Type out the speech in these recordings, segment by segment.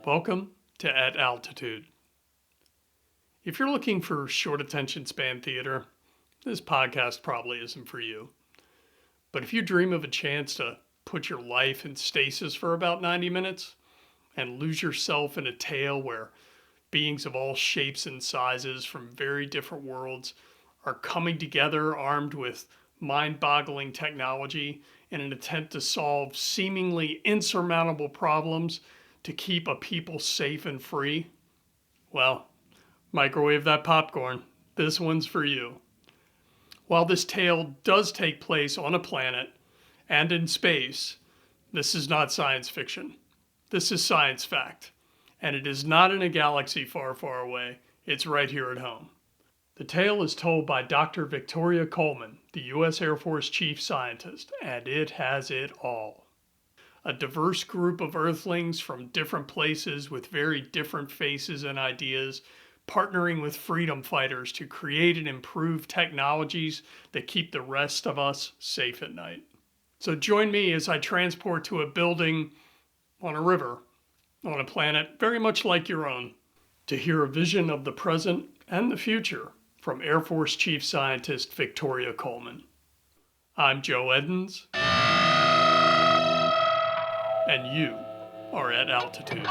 Welcome to At Altitude. If you're looking for short attention span theater, this podcast probably isn't for you. But if you dream of a chance to put your life in stasis for about 90 minutes and lose yourself in a tale where beings of all shapes and sizes from very different worlds are coming together armed with mind-boggling technology in an attempt to solve seemingly insurmountable problems to keep a people safe and free, well, microwave that popcorn. This one's for you. While this tale does take place on a planet and in space, this is not science fiction. This is science fact. And it is not in a galaxy far, far away. It's right here at home. The tale is told by Dr. Victoria Coleman, the U.S. Air Force Chief Scientist, and it has it all. A diverse group of Earthlings from different places with very different faces and ideas, partnering with freedom fighters to create and improve technologies that keep the rest of us safe at night. So join me as I transport to a building on a river, on a planet very much like your own, to hear a vision of the present and the future from Air Force Chief Scientist Victoria Coleman. I'm Joe Edens, and you are at altitude.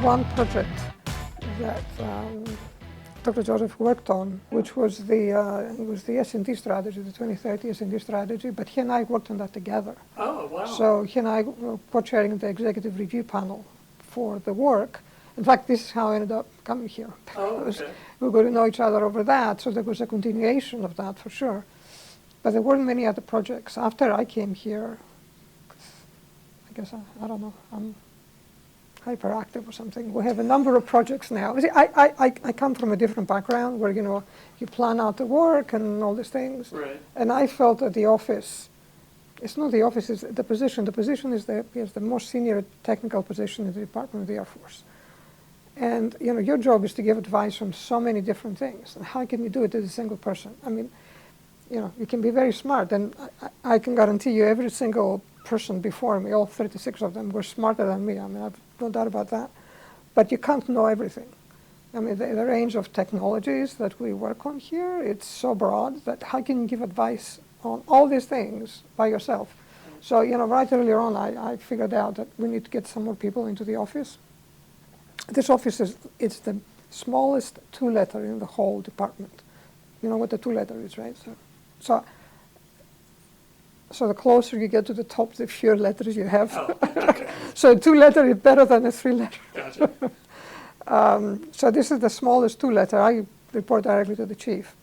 One project that Dr. Joseph worked on, which was the S&D strategy, the 2030 S&D strategy, but he and I worked on that together. Oh, wow. So he and I were co-chairing the executive review panel for the work. In fact, this is how I ended up coming here. Oh, okay. We got to know each other over that, so there was a continuation of that for sure. But there weren't many other projects. After I came here, I guess, I don't know, I'm hyperactive or something. We have a number of projects now. See, I come from a different background where, you plan out the work and all these things. Right. And I felt that the office, it's not the office, it's the position. The position is the most senior technical position in the Department of the Air Force. And, your job is to give advice on so many different things. And how can you do it as a single person? I mean, you can be very smart. And I can guarantee you every single person before me, all 36 of them, were smarter than me. I mean, I've no doubt about that. But you can't know everything. I mean, the range of technologies that we work on here, it's so broad that how can you give advice on all these things by yourself? So, right earlier on, I figured out that we need to get some more people into the office. This office it's the smallest two-letter in the whole department. You know what the two-letter is, right? So the closer you get to the top, the fewer letters you have. Oh, okay. So a two-letter is better than a three-letter. Gotcha. So this is the smallest two-letter. I report directly to the chief.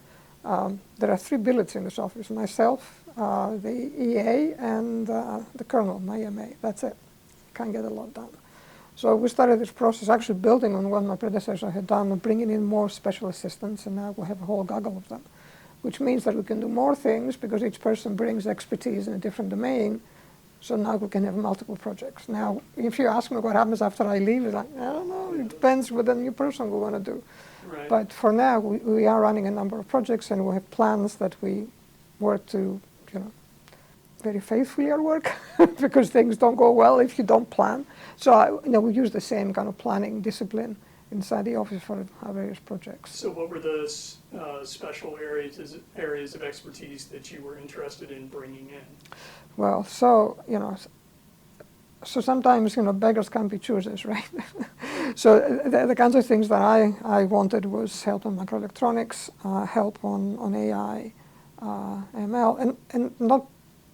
There are 3 billets in this office: myself, the EA, and the colonel, my MA. That's it. Can't get a lot done. So we started this process actually building on what my predecessor had done, of bringing in more special assistants, and now we have a whole gaggle of them, which means that we can do more things because each person brings expertise in a different domain. So now we can have multiple projects. Now, if you ask me what happens after I leave, it's like, I don't know, it depends what the new person we want to do. Right. But for now, we are running a number of projects, and we have plans that we work to, very faithfully our work, because things don't go well if you don't plan. So, we use the same kind of planning discipline inside the office for our various projects. So what were the special areas of expertise that you were interested in bringing in? Well, so sometimes, beggars can't be choosers, right? So the kinds of things that I wanted was help on microelectronics, help on AI, ML, and not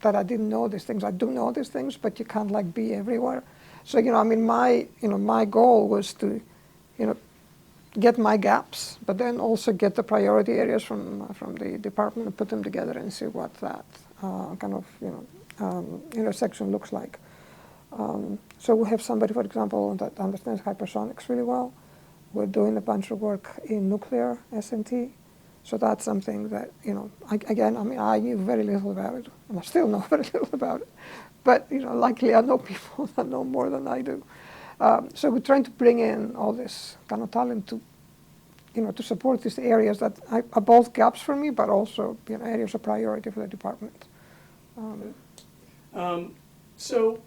that I didn't know these things. I do know these things, but you can't be everywhere. So, my goal was to, get my gaps, but then also get the priority areas from the department and put them together and see what that intersection looks like. So we have somebody, for example, that understands hypersonics really well. We're doing a bunch of work in nuclear S&T. So that's something that, again, I mean, I knew very little about it, and I still know very little about it. But, luckily I know people that know more than I do. So we're trying to bring in all this kind of talent to support these areas that are both gaps for me, but also, areas of priority for the department. So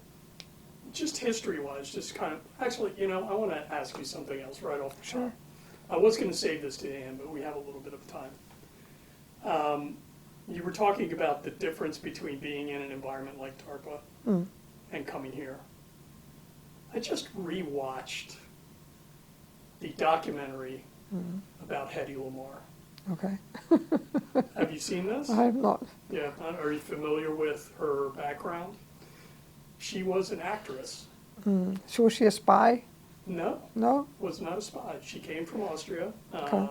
just history-wise, just kind of, actually, I want to ask you something else right off the Sure. top. I was going to save this to the end, but we have a little bit of time. You were talking about the difference between being in an environment like DARPA and coming here. I just rewatched the documentary about Hedy Lamarr. Okay. Have you seen this? I have not. Yeah. Are you familiar with her background? She was an actress. So was she a spy? No, No? was not a spy. She came from Austria. Okay.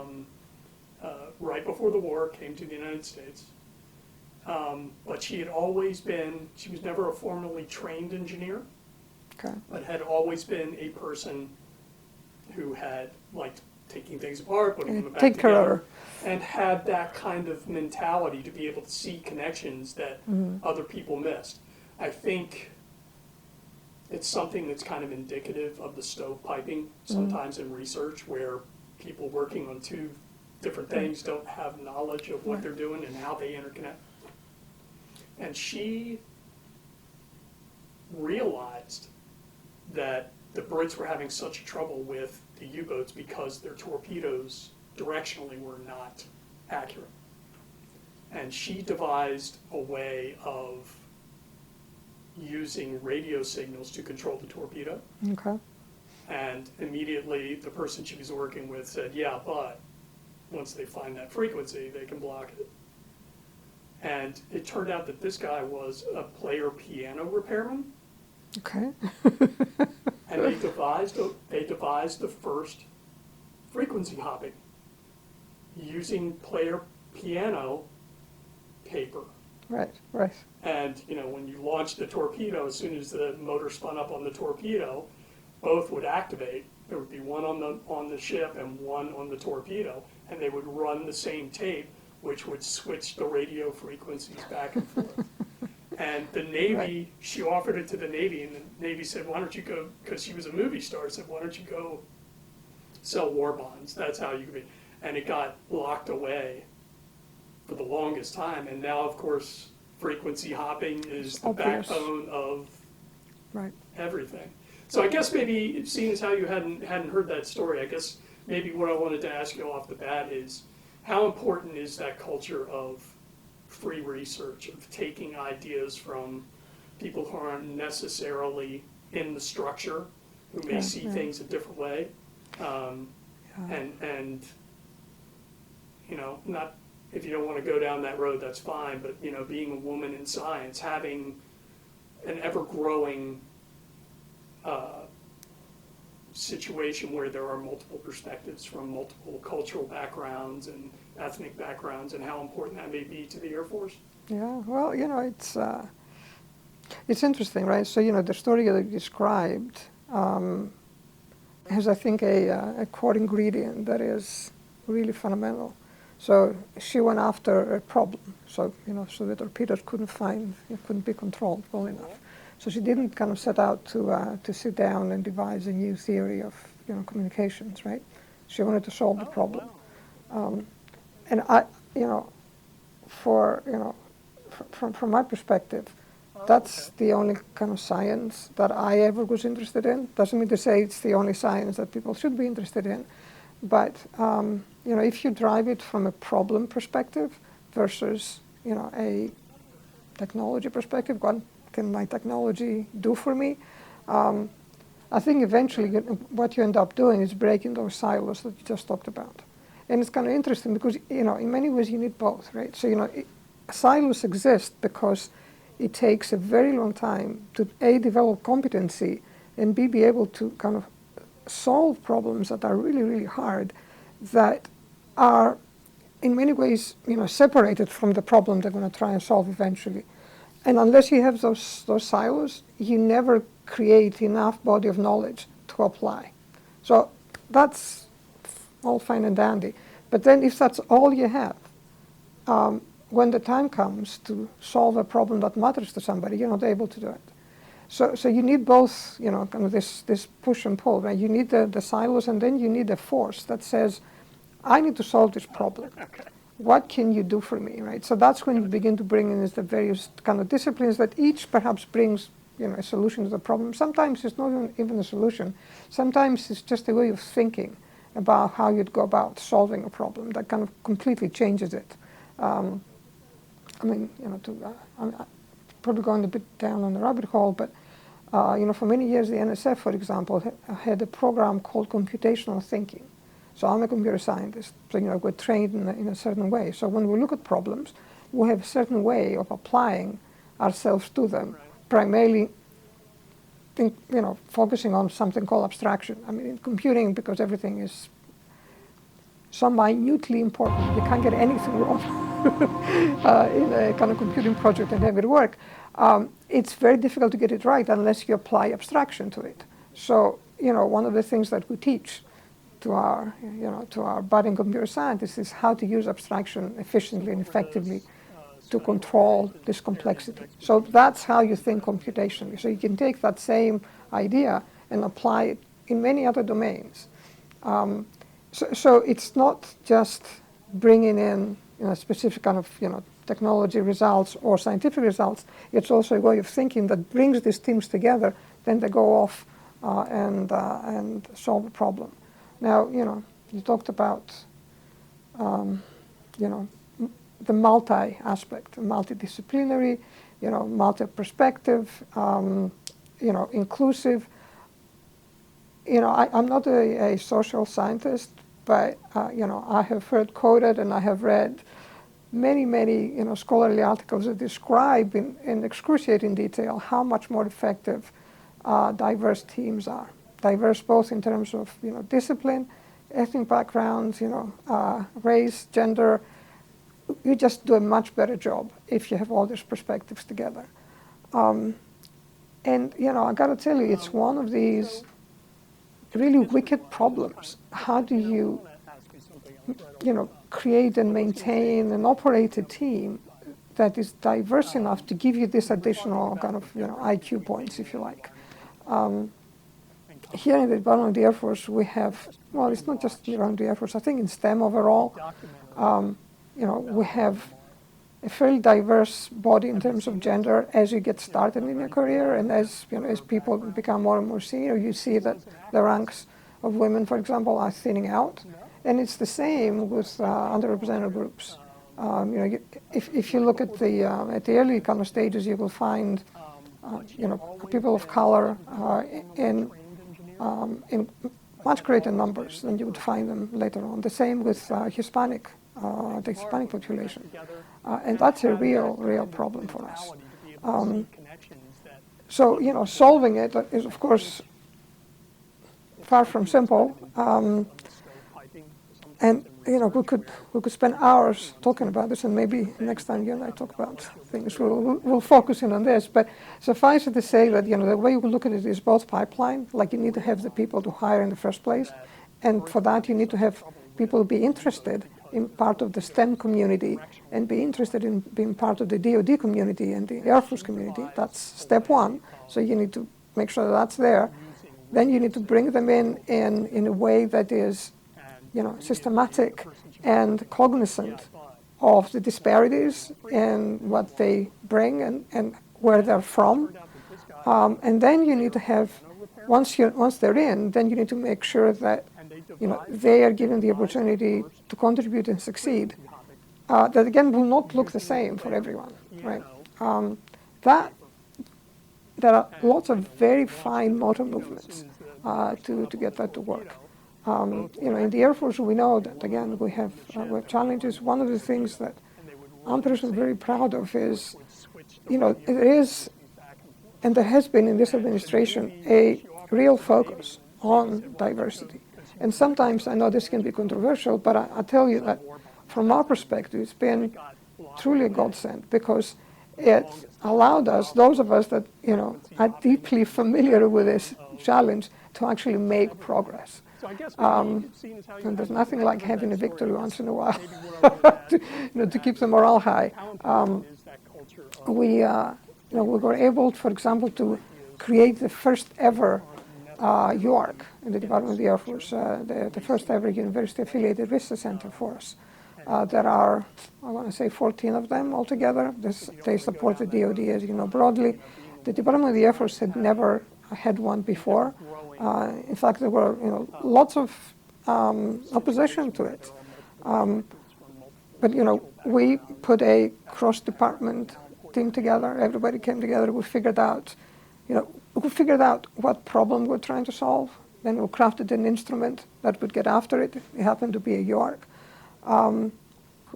Right before the war, came to the United States. But she was never a formally trained engineer, Okay. but had always been a person who had liked taking things apart, putting them back Take care of together, her. and had that kind of mentality to be able to see connections that other people missed. I think it's something that's kind of indicative of the stovepiping sometimes in research, where people working on two different things don't have knowledge of what they're doing and how they interconnect. And she realized that the Brits were having such trouble with the U-boats because their torpedoes directionally were not accurate. And she devised a way of using radio signals to control the torpedo. Okay. And immediately the person she was working with said, yeah, but once they find that frequency, they can block it. And it turned out that this guy was a player piano repairman. Okay. And they devised the first frequency hopping using player piano paper. Right. Right. And when you launched the torpedo, as soon as the motor spun up on the torpedo, both would activate. There would be one on the ship and one on the torpedo, and they would run the same tape, which would switch the radio frequencies back and forth. And the Navy, she offered it to the Navy, and the Navy said, why don't you go, because she was a movie star, said, why don't you go sell war bonds? That's how you could be. And it got locked away for the longest time. And now, of course, frequency hopping is the Obvious. backbone of Right. everything. So I guess maybe, seeing as how you hadn't heard that story, I guess maybe what I wanted to ask you off the bat is, how important is that culture of free research, of taking ideas from people who aren't necessarily in the structure, who may see things a different way, and not, if you don't want to go down that road, that's fine, but being a woman in science, having an ever-growing situation where there are multiple perspectives from multiple cultural backgrounds and ethnic backgrounds, and how important that may be to the Air Force? Yeah. Well, it's interesting, right? So the story that you described has, I think, a core ingredient that is really fundamental. So she went after a problem. So so the torpedoes couldn't be controlled well enough. So she didn't kind of set out to sit down and devise a new theory of communications, right? She wanted to solve the problem. And I, from my perspective, that's the only kind of science that I ever was interested in. Doesn't mean to say it's the only science that people should be interested in, but if you drive it from a problem perspective versus a technology perspective, what can my technology do for me? I think eventually what you end up doing is breaking those silos that you just talked about. And it's kind of interesting because, in many ways you need both, right? So, silos exist because it takes a very long time to A, develop competency, and B, be able to kind of solve problems that are really, really hard, that are in many ways, separated from the problem they're going to try and solve eventually. And unless you have those silos, you never create enough body of knowledge to apply. So that's all fine and dandy. But then if that's all you have, when the time comes to solve a problem that matters to somebody, you're not able to do it. So you need both, kind of this push and pull, right? You need the silos, and then you need the force that says, I need to solve this problem. What can you do for me, right? So that's when you begin to bring in the various kind of disciplines that each perhaps brings, a solution to the problem. Sometimes it's not even a solution. Sometimes it's just a way of thinking about how you'd go about solving a problem that kind of completely changes it. I'm probably going a bit down on the rabbit hole, but for many years the NSF, for example, had a program called computational thinking. So I'm a computer scientist, so we're trained in a certain way. So when we look at problems, we have a certain way of applying ourselves to them, primarily focusing on something called abstraction. I mean, in computing, because everything is so minutely important, you can't get anything wrong in a kind of computing project and have it work. It's very difficult to get it right unless you apply abstraction to it. So, one of the things that we teach to our budding computer scientists is how to use abstraction efficiently and effectively to control this complexity. So that's how you think computationally. So you can take that same idea and apply it in many other domains. So it's not just bringing in specific kind of technology results or scientific results. It's also a way of thinking that brings these teams together. Then they go off and solve a problem. Now, you talked about, the multi-aspect, multidisciplinary, multi-perspective, inclusive. I'm not a social scientist, but, I have heard quoted and I have read many, scholarly articles that describe in excruciating detail how much more effective diverse teams are. Diverse both in terms of discipline, ethnic backgrounds, race, gender. You just do a much better job if you have all these perspectives together. And I got to tell you, it's one of these really wicked problems. How do you, create and maintain and operate a team that is diverse enough to give you this additional kind of IQ points, if you like? Here in the Department of the Air Force, we have, it's not just around the Air Force, I think in STEM overall, we have a fairly diverse body in terms of gender as you get started in your career, and as people become more and more senior, you see that the ranks of women, for example, are thinning out, and it's the same with underrepresented groups. If you look at the early kind of stages, you will find people of color in much greater numbers than you would find them later on. The same with the Hispanic population. And that's a real problem for us. So, solving it is, of course, far from simple. And, we could spend hours talking about this, and maybe next time you and I talk about things, we'll focus in on this. But suffice it to say that, the way we look at it is both pipeline, like you need to have the people to hire in the first place, and for that you need to have people be interested in part of the STEM community and be interested in being part of the DoD community and the Air Force community. That's step one. So you need to make sure that that's there. Then you need to bring them in a way that is systematic and cognizant of the disparities in what they bring and where they're from. And then you need to have, once they're in, then you need to make sure that they are given the opportunity to contribute and succeed. That again will not look the same for everyone, right? There are lots of very fine motor movements to get that to work. In the Air Force, we know that, again, we have challenges. One of the things that I'm personally very proud of is, there is, and there has been in this administration, a real focus on diversity. And sometimes I know this can be controversial, but I tell you that from our perspective, it's been truly a godsend, because it allowed us, those of us that, are deeply familiar with this challenge, to actually make progress. So I guess maybe seeing as how you And there's have nothing like read having a that story, victory I once guess in a while maybe where I'm going with to, that to keep is the morale high. how important is that culture of We were able, for example, to create the first ever UARC in the Department of the Air Force, the first ever university-affiliated research center for us. There are, I want to say, 14 of them altogether. They support the DoD, as you know, broadly. The Department of the Air Force had never had one before. In fact, there were lots of opposition to it. But we put a cross-department team together. Everybody came together. We figured out what problem we're trying to solve. Then we crafted an instrument that would get after it. It happened to be a YORC,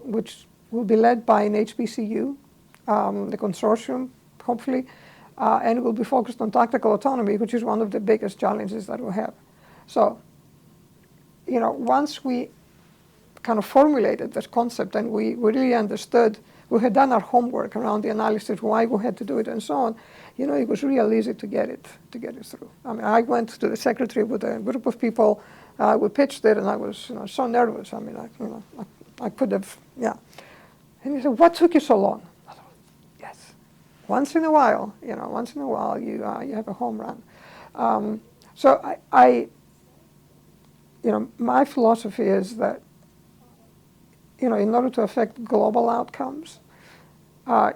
which will be led by an HBCU, the consortium, hopefully, and it will be focused on tactical autonomy, which is one of the biggest challenges that we have. So, once we kind of formulated this concept and we really understood, we had done our homework around the analysis, why we had to do it and so on, it was real easy to get it through. I mean, I went to the secretary with a group of people, we pitched it, and I was so nervous. I mean, I could have, yeah. And he said, what took you so long? I thought, yes, once in a while, you have a home run. So my philosophy is that, in order to affect global outcomes,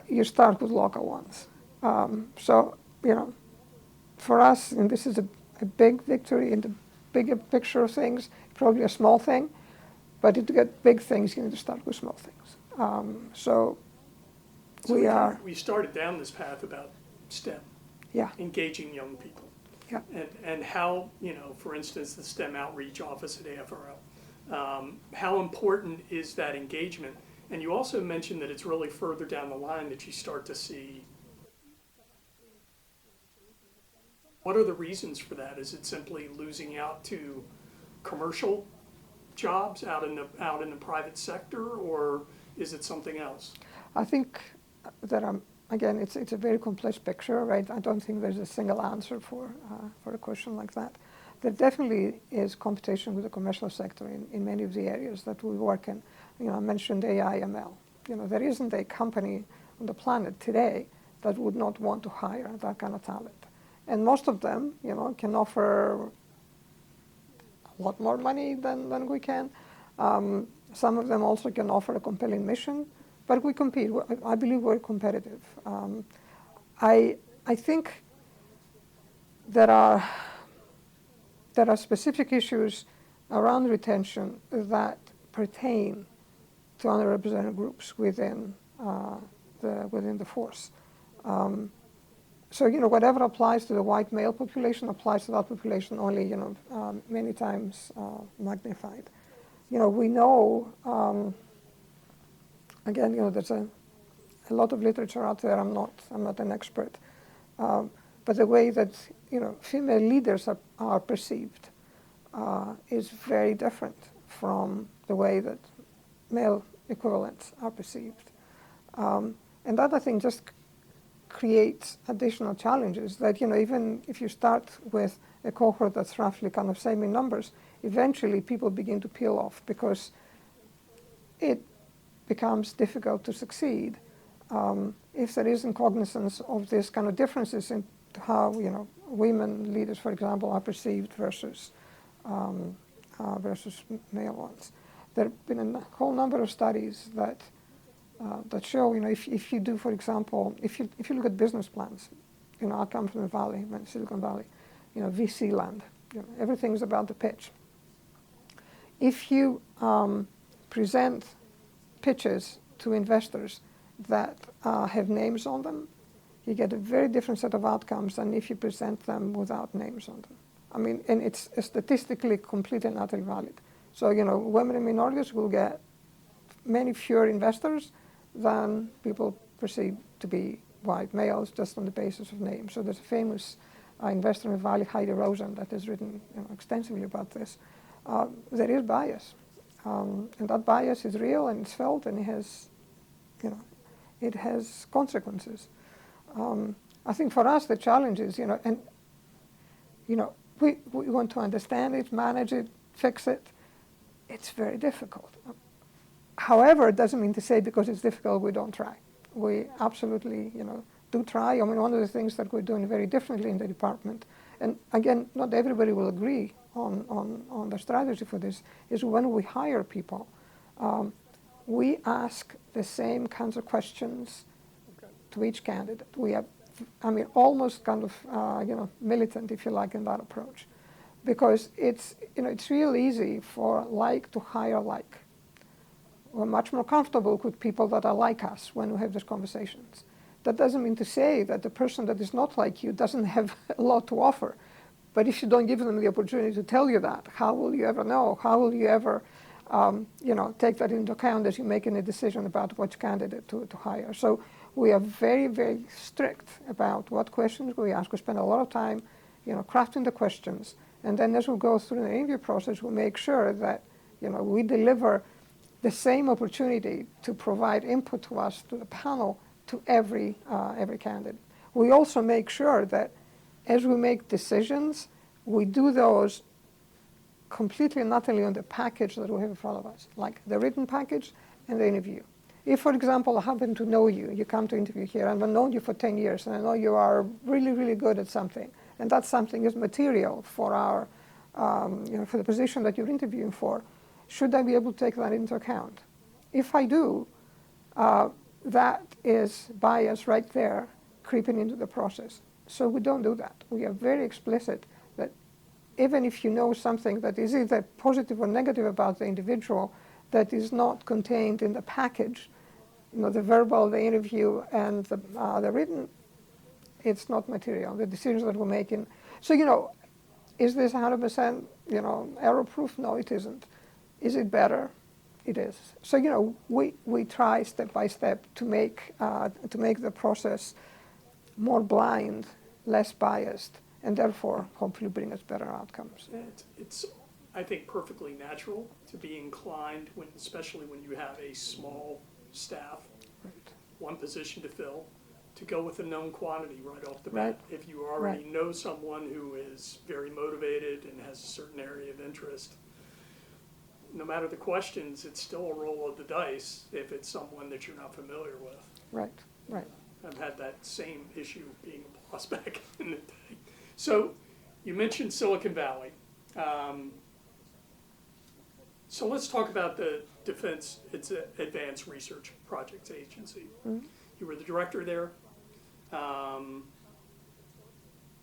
you start with local ones. So, for us, and this is a big victory in the bigger picture of things, probably a small thing, but to get big things, you need to start with small things. So we started down this path about STEM, yeah, engaging young people. Yeah. And how, for instance, the STEM outreach office at AFRL, how important is that engagement? And you also mentioned that it's really further down the line that you start to see. What are the reasons for that? Is it simply losing out to commercial jobs out in the private sector, or is it something else? I think that again, it's a very complex picture, right? I don't think there's a single answer for a question like that. There definitely is competition with the commercial sector in many of the areas that we work in. I mentioned AI, ML. There isn't a company on the planet today that would not want to hire that kind of talent. And most of them, can offer a lot more money than we can. Some of them also can offer a compelling mission, but we compete. I believe we're competitive. I think there are specific issues around retention that pertain to underrepresented groups within the force. So whatever applies to the white male population applies to that population only many times magnified. We know again there's a lot of literature out there. I'm not an expert, but the way that female leaders are perceived is very different from the way that male equivalents are perceived, and that I think just creates additional challenges that even if you start with a cohort that's roughly kind of same in numbers, eventually people begin to peel off because it becomes difficult to succeed if there isn't cognizance of these kind of differences in how women leaders, for example, are perceived versus male ones. There have been a whole number of studies that show, if you do, for example, if you look at business plans, I come from the Valley, Silicon Valley, VC land, everything's about the pitch. If you present pitches to investors that have names on them, you get a very different set of outcomes than if you present them without names on them. I mean, and it's statistically complete and utterly valid. So, women and minorities will get many fewer investors than people perceive to be white males just on the basis of names. So there's a famous investor in the Valley, Heidi Rosen, that has written extensively about this. There is bias, and that bias is real and it's felt, and it has consequences. I think for us the challenge is, we want to understand it, manage it, fix it. It's very difficult. However, it doesn't mean to say because it's difficult we don't try. We absolutely, do try. I mean, one of the things that we're doing very differently in the department, and again, not everybody will agree on the strategy for this, is when we hire people, we ask the same kinds of questions to each candidate. We have, almost kind of, militant, if you like, in that approach. Because it's real easy for like to hire like. We're much more comfortable with people that are like us when we have these conversations. That doesn't mean to say that the person that is not like you doesn't have a lot to offer. But if you don't give them the opportunity to tell you that, how will you ever know? How will you ever, take that into account as you're making a decision about which candidate to hire? So we are very, very strict about what questions we ask. We spend a lot of time, crafting the questions. And then as we go through the interview process, we make sure that, we deliver the same opportunity to provide input to us, to the panel, to every candidate. We also make sure that as we make decisions, we do those completely and utterly on the package that we have in front of us, like the written package and the interview. If, for example, I happen to know you, you come to interview here, and I've known you for 10 years, and I know you are really, really good at something, and that something is material for our, for the position that you're interviewing for, should I be able to take that into account? If I do, that is bias right there creeping into the process. So we don't do that. We are very explicit that even if you know something that is either positive or negative about the individual that is not contained in the package, the verbal, the interview, and the written, it's not material, the decisions that we're making. So, is this 100%, error-proof? No, it isn't. Is it better? It is. So, we try step by step to make the process more blind, less biased, and therefore hopefully bring us better outcomes. It's I think, perfectly natural to be inclined, especially when you have a small staff, Right. one position to fill, to go with a known quantity right off the bat. Right. If you already Right. know someone who is very motivated and has a certain area of interest, no matter the questions, it's still a roll of the dice if it's someone that you're not familiar with. Right, right. I've had that same issue being a boss back in the day. So you mentioned Silicon Valley. So let's talk about the Defense Advanced Research Projects Agency. Mm-hmm. You were the director there.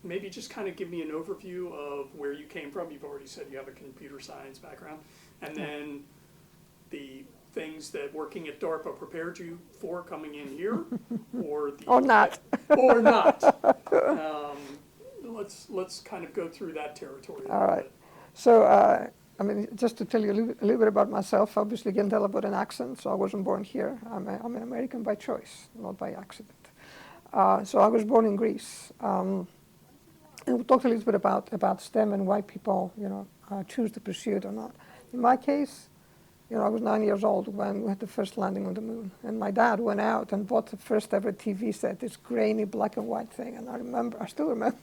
Maybe just kind of give me an overview of where you came from. You've already said you have a computer science background. And then the things that working at DARPA prepared you for coming in here, or the Or not. or not. Let's kind of go through that territory. All right. So, just to tell you a little bit about myself, obviously you can tell about an accent, so I wasn't born here. I'm an American by choice, not by accident. So I was born in Greece. And we'll talk a little bit about STEM and why people, choose to pursue it or not. In my case, I was 9 years old when we had the first landing on the moon. And my dad went out and bought the first ever TV set, this grainy black and white thing. And I still remember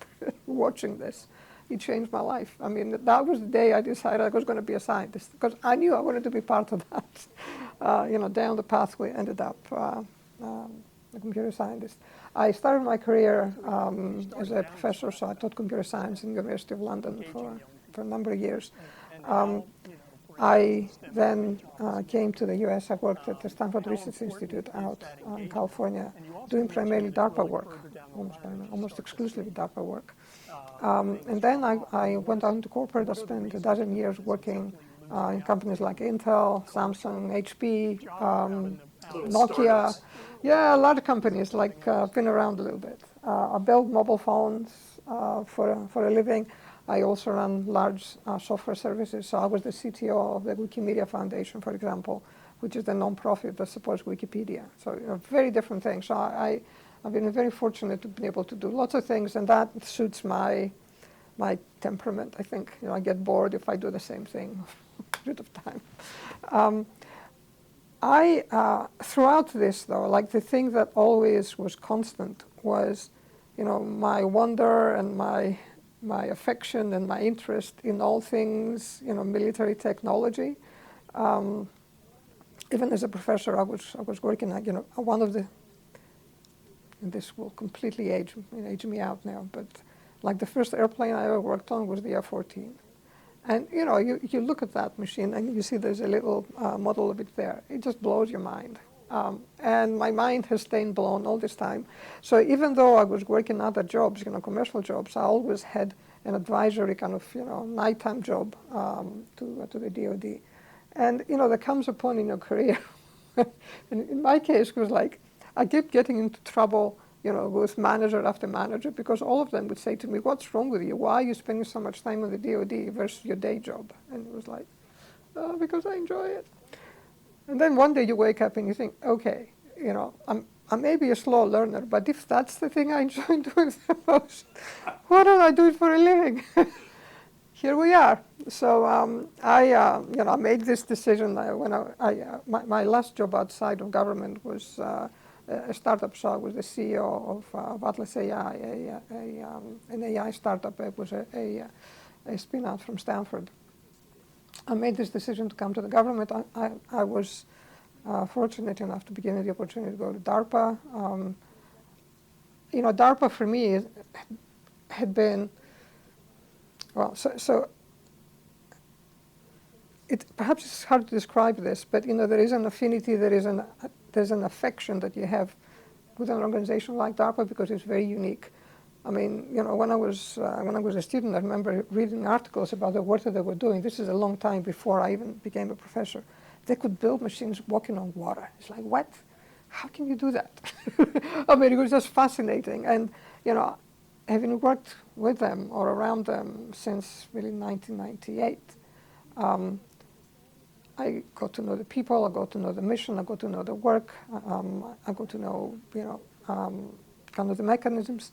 watching this. It changed my life. I mean, that was the day I decided I was going to be a scientist, because I knew I wanted to be part of that. Down the pathway ended up a computer scientist. I started my career as a professor, so I taught computer science in the University of London for a number of years. I then came to the U.S. I worked at the Stanford Research Institute out in California, doing primarily DARPA work, almost exclusively DARPA work. And then I went out into corporate. I spent a dozen years working in companies like Intel, Samsung, HP, Nokia. Yeah, a lot of companies, been around a little bit. I built mobile phones for a living. I also run large software services. So I was the CTO of the Wikimedia Foundation, for example, which is the nonprofit that supports Wikipedia. So very different things. So I've been very fortunate to be able to do lots of things, and that suits my temperament. I think I get bored if I do the same thing for a period of time. Throughout this, though, the thing that always was constant was, my wonder and my my affection and my interest in all things, military technology. Even as a professor, I was working at, one of the, and this will completely age me out now, but like the first airplane I ever worked on was the F-14. And, you look at that machine and you see there's a little model of it there. It just blows your mind. And my mind has stayed blown all this time. So even though I was working other jobs, commercial jobs, I always had an advisory kind of, nighttime job to the DoD. And, there comes a point in your career, and in my case, it was like, I kept getting into trouble, with manager after manager, because all of them would say to me, what's wrong with you? Why are you spending so much time on the DoD versus your day job? And it was like, oh, because I enjoy it. And then one day you wake up and you think, okay, I may be a slow learner, but if that's the thing I enjoy doing the most, why don't I do it for a living? Here we are. So I made this decision when my last job outside of government was a startup. So I was the CEO of Atlas AI, an AI startup. It was a spin-out from Stanford. I made this decision to come to the government. I was fortunate enough to be given the opportunity to go to DARPA. DARPA for me had been, well, so it perhaps it's hard to describe this, but there is an affinity, there's an affection that you have with an organization like DARPA because it's very unique. I mean, when I was a student, I remember reading articles about the work that they were doing. This is a long time before I even became a professor. They could build machines walking on water. It's like, what? How can you do that? I mean, it was just fascinating. And, having worked with them or around them since really 1998, I got to know the people, I got to know the mission, I got to know the work, I got to know, kind of the mechanisms.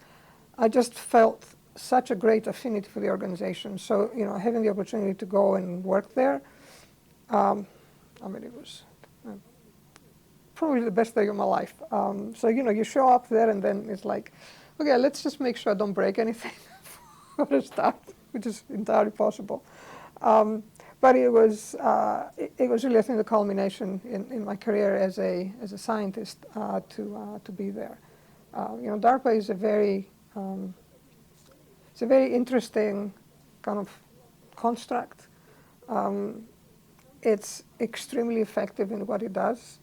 I just felt such a great affinity for the organization. So, having the opportunity to go and work there, it was probably the best day of my life. So, you show up there and then it's like, okay, let's just make sure I don't break anything for a start, which is entirely possible. But it was really, I think, the culmination in my career as a scientist to be there. DARPA is a very interesting kind of construct. It's extremely effective in what it does.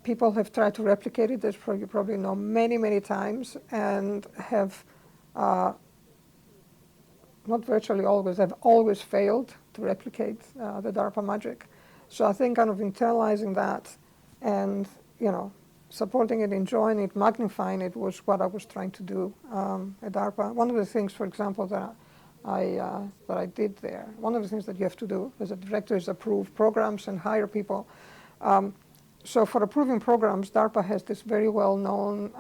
People have tried to replicate it, as you probably know, many, many times, and have not virtually always, have always failed to replicate the DARPA magic. So I think kind of internalizing that and, supporting it, enjoying it, magnifying it was what I was trying to do at DARPA. One of the things, for example, that I did there, one of the things that you have to do as a director is approve programs and hire people. So for approving programs, DARPA has this very well-known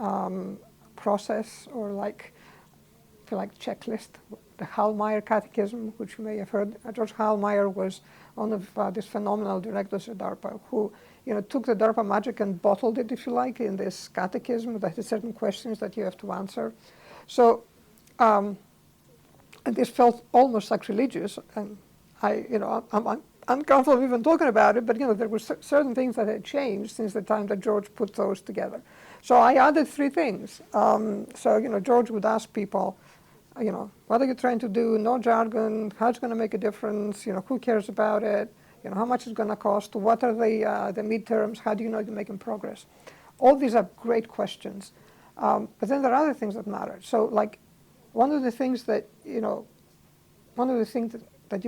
process or checklist, the Hallmeyer Catechism, which you may have heard. George Hallmeyer was one of these phenomenal directors at DARPA who, took the DARPA magic and bottled it, if you like, in this catechism that has certain questions that you have to answer. So, and this felt almost sacrilegious, and I'm uncomfortable even talking about it, but there were certain things that had changed since the time that George put those together. So I added 3 things. So George would ask people, what are you trying to do? No jargon. How's it going to make a difference? Who cares about it? How much it's going to cost? What are the midterms? How do you know you're making progress? All these are great questions. But then there are other things that matter. So one of the things that you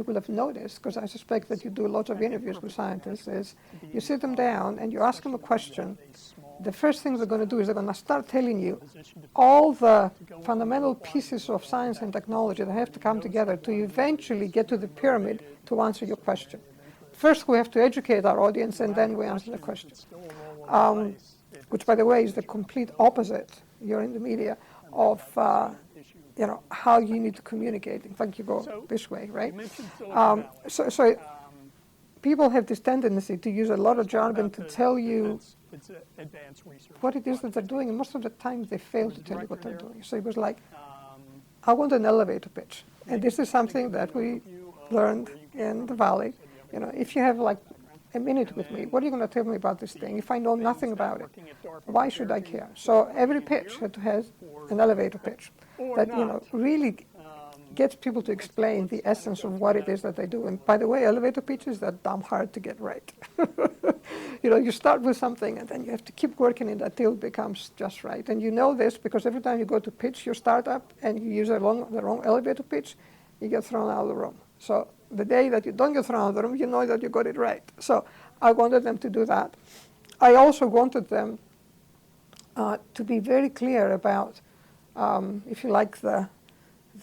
will have noticed, because I suspect that you do lots of interviews with scientists, is you sit them down and you ask them a question. The first thing they're going to do is they're going to start telling you all the fundamental pieces of science and technology that have to come together to eventually get to the pyramid to answer your question. First, we have to educate our audience, and then we answer the question, which, by the way, is the complete opposite, you're in the media, of how you need to communicate. In fact, you go this way, right? So people have this tendency to use a lot of jargon to tell you what it is that they're doing, and most of the time they fail to tell you what they're doing. So it was like, I want an elevator pitch. And this is something that we learned in the Valley. You know, if you have like a minute with me, what are you going to tell me about this thing if I know nothing about it? Why should I care? So every pitch had to have an elevator pitch that, you know, really gets people to explain the essence of what it is that they do. And by the way, elevator pitches are damn hard to get right. You know, you start with something and then you have to keep working it until it becomes just right. And you know this because every time you go to pitch your startup and you use the wrong elevator pitch, you get thrown out of the room. So the day that you don't get thrown out of the room, you know that you got it right. So I wanted them to do that. I also wanted them to be very clear about, if you like, the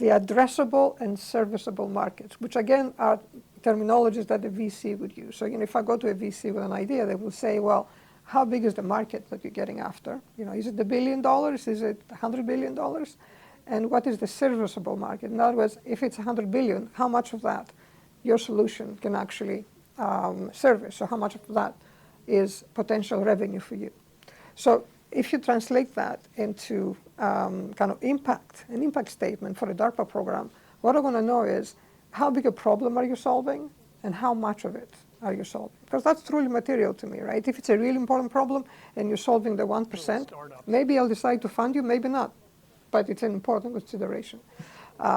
addressable and serviceable markets, which again are terminologies that the VC would use. So, you know, if I go to a VC with an idea, they will say, well, how big is the market that you're getting after? You know, is it $1 billion? Is it $100 billion? And what is the serviceable market? In other words, if it's 100 billion, how much of that your solution can actually service? So how much of that is potential revenue for you? So if you translate that into kind of an impact statement for a DARPA program, what I'm going to know is how big a problem are you solving and how much of it are you solving? Because that's truly material to me, right? If it's a really important problem and you're solving the 1%, maybe I'll decide to fund you, maybe not, but it's an important consideration.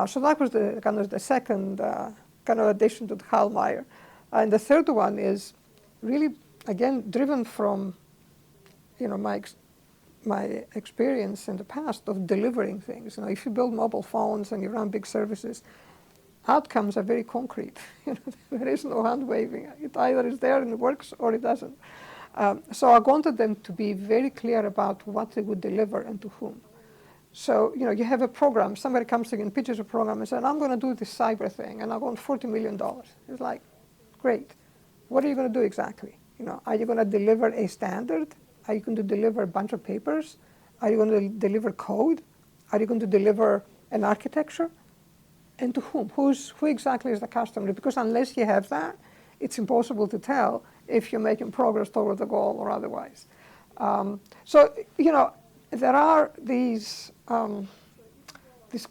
So that was the kind of the second kind of addition to the Hallmeyer. And the third one is really, again, driven from, you know, my experience in the past of delivering things. You know, if you build mobile phones and you run big services, outcomes are very concrete. You know, there is no hand waving. It either is there and it works or it doesn't. So I wanted them to be very clear about what they would deliver and to whom. So, you know, you have a program, somebody comes to you and pitches a program and says, I'm going to do this cyber thing and I want $40 million. It's like, great. What are you going to do exactly? You know, are you going to deliver a standard? Are you going to deliver a bunch of papers? Are you going to deliver code? Are you going to deliver an architecture? And to whom? Who exactly is the customer? Because unless you have that, it's impossible to tell if you're making progress toward the goal or otherwise. So, you know, there are these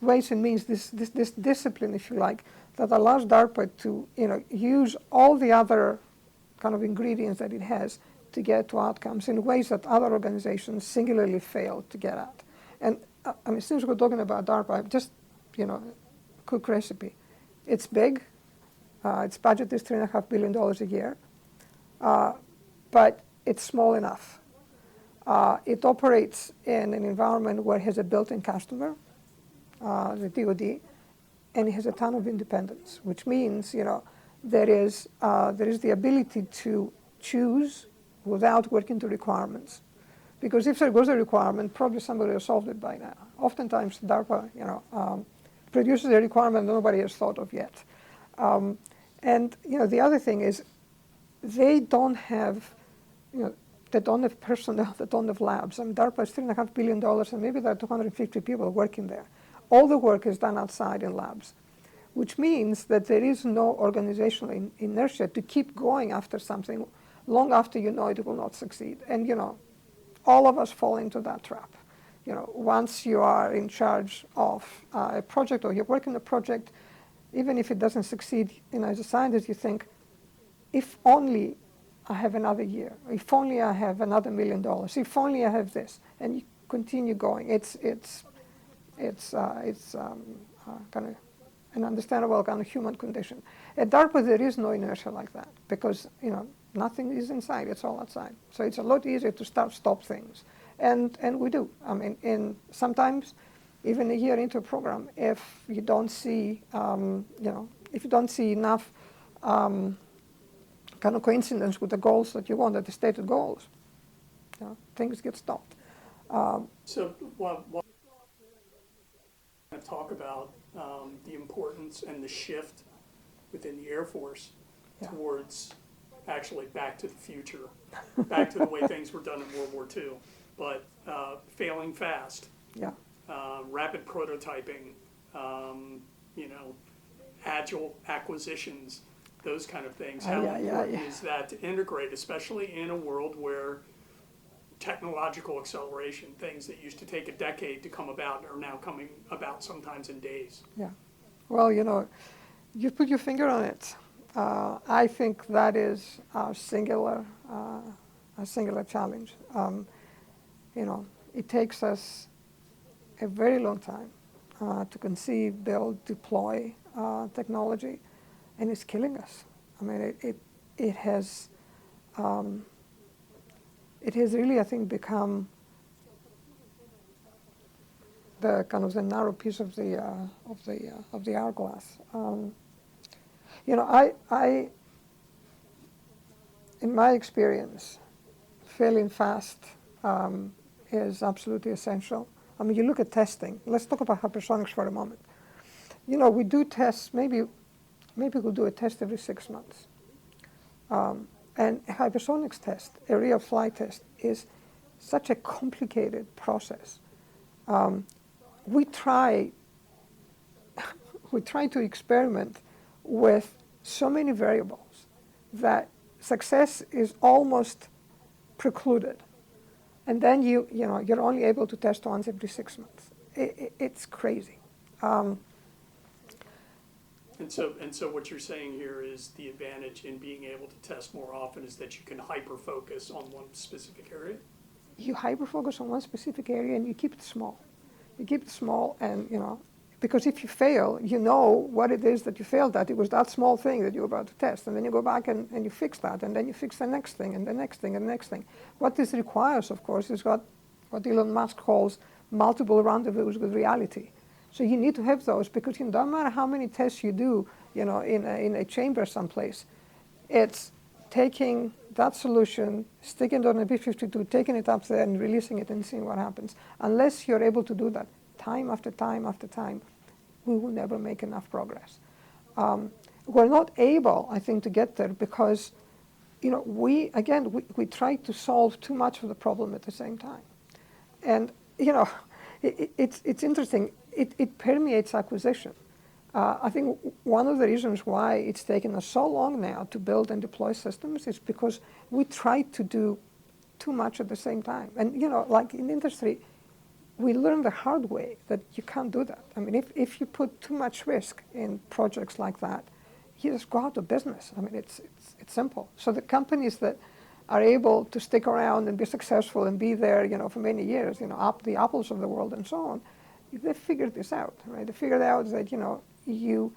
ways and means, this discipline, if you like, that allows DARPA to, you know, use all the other kind of ingredients that it has to get to outcomes in ways that other organizations singularly fail to get at. And I mean, since we're talking about DARPA, just, you know, quick recipe. It's big. Its budget is $3.5 billion a year, but it's small enough. It operates in an environment where it has a built-in customer, the DoD, and it has a ton of independence, which means, you know, there is the ability to choose without working to requirements. Because if there was a requirement, probably somebody has solved it by now. Oftentimes, DARPA, you know, produces a requirement nobody has thought of yet. And, you know, the other thing is they don't have, you know, they don't have personnel, they don't have labs. I mean, DARPA is $3.5 billion, and maybe there are 250 people working there. All the work is done outside in labs, which means that there is no organizational inertia to keep going after something long after you know it will not succeed. And, you know, all of us fall into that trap. You know, once you are in charge of a project or you're working a project, even if it doesn't succeed, you know, as a scientist, you think, if only I have another year, if only I have another $1 million, if only I have this, and you continue going. It's kind of an understandable kind of human condition. At DARPA, there is no inertia like that because, you know, nothing is inside; it's all outside. So it's a lot easier to stop things, and we do. I mean, sometimes even a year into a program, if you don't see, you know, if you don't see enough kind of coincidence with the goals that you want, at the stated goals, you know, things get stopped. So what I talk about the importance and the shift within the Air Force towards actually back to the future, back to the way things were done in World War II, but failing fast, rapid prototyping, you know, agile acquisitions, those kind of things. How important is that to integrate, especially in a world where technological acceleration. Things that used to take a decade to come about are now coming about sometimes in days. Yeah. Well, you put your finger on it. I think that is a singular challenge. It takes us a very long time to conceive, build, deploy technology, and it's killing us. I mean, it has really, I think, become the kind of the narrow piece of the hourglass. I, in my experience, failing fast is absolutely essential. I mean, you look at testing. Let's talk about hypersonics for a moment. We do tests. Maybe we'll do a test every 6 months. And a hypersonics test, a real flight test, is such a complicated process. We try to experiment with so many variables that success is almost precluded. And then you're only able to test once every 6 months. It's crazy. And so what you're saying here is the advantage in being able to test more often is that you can hyper-focus on one specific area? You hyper-focus on one specific area and you keep it small. You keep it small and, because if you fail, you know what it is that you failed at. It was that small thing that you were about to test. And then you go back and you fix that. And then you fix the next thing and the next thing and the next thing. What this requires, of course, is what Elon Musk calls multiple rendezvous with reality. So you need to have those because no matter how many tests you do, in a chamber someplace, it's taking that solution, sticking it on a B-52, taking it up there and releasing it and seeing what happens. Unless you're able to do that time after time after time, we will never make enough progress. We're not able, I think, to get there because, we try to solve too much of the problem at the same time. And, it's interesting. It permeates acquisition. I think one of the reasons why it's taken us so long now to build and deploy systems is because we try to do too much at the same time. And, like in industry, we learn the hard way that you can't do that. I mean, if you put too much risk in projects like that, you just go out of business. I mean, it's simple. So the companies that are able to stick around and be successful and be there, for many years, the Apples of the world and so on, they figured this out, right? They figured out that, you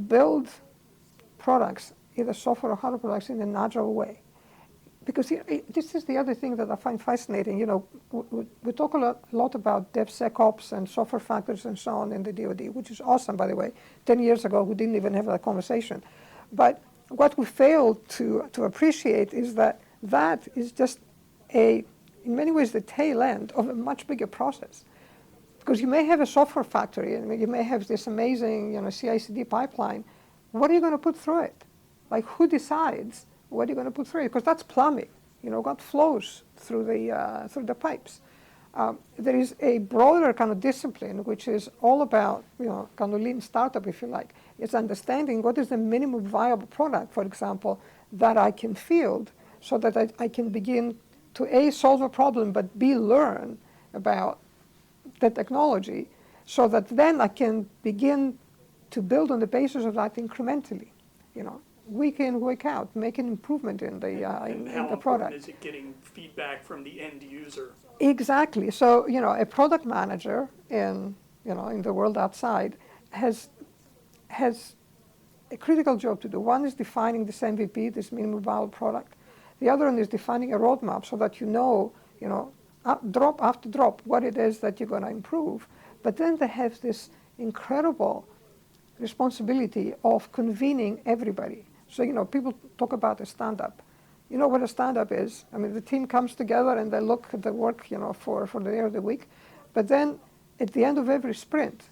build products, either software or hardware products, in an agile way. Because this is the other thing that I find fascinating. We talk a lot about DevSecOps and software factories and so on in the DoD, which is awesome, by the way. 10 years ago, we didn't even have that conversation. But what we fail to appreciate is that is just in many ways, the tail end of a much bigger process. Because you may have a software factory, and you may have this amazing, CI/CD pipeline. What are you going to put through it? Like, who decides what you're going to put through it? Because that's plumbing. What flows through the pipes. There is a broader kind of discipline, which is all about, kind of lean startup, if you like. It's understanding what is the minimum viable product, for example, that I can field, so that I can begin to A, solve a problem, but B, learn about the technology, so that then I can begin to build on the basis of that incrementally, week in, week out, make an improvement in the product. How important is it getting feedback from the end user? Exactly. So, a product manager in the world outside has a critical job to do. One is defining this MVP, this minimum viable product. The other one is defining a roadmap so that drop after drop, what it is that you're going to improve. But then they have this incredible responsibility of convening everybody. So, people talk about a stand-up. You know what a stand-up is? I mean, the team comes together and they look at the work, for the day of the week. But then at the end of every sprint,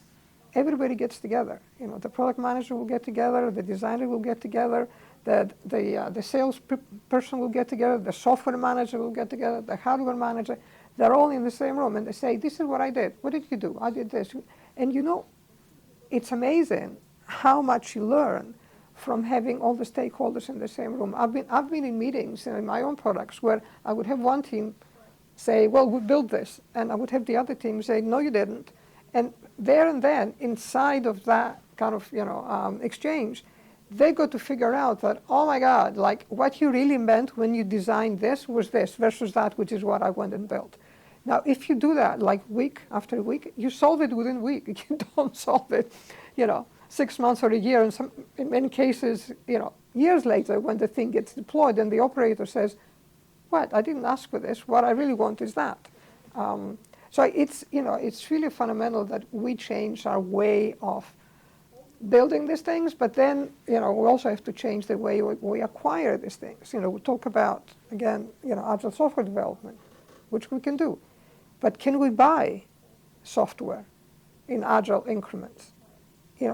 everybody gets together. The product manager will get together, the designer will get together, the sales person will get together, the software manager will get together, the hardware manager. They're all in the same room, and they say, this is what I did. What did you do? I did this. And it's amazing how much you learn from having all the stakeholders in the same room. I've been in meetings in my own products where I would have one team say, well, we built this, and I would have the other team say, no, you didn't. And there and then, inside of that kind of exchange, they got to figure out that, oh my God, like what you really meant when you designed this was this versus that, which is what I went and built. Now, if you do that like week after week, you solve it within a week. You don't solve it, 6 months or a year, and in many cases, years later when the thing gets deployed and the operator says, what, I didn't ask for this, what I really want is that. So it's really fundamental that we change our way of building these things, but then, we also have to change the way we acquire these things. We talk about, again, agile software development, which we can do. But can we buy software in agile increments?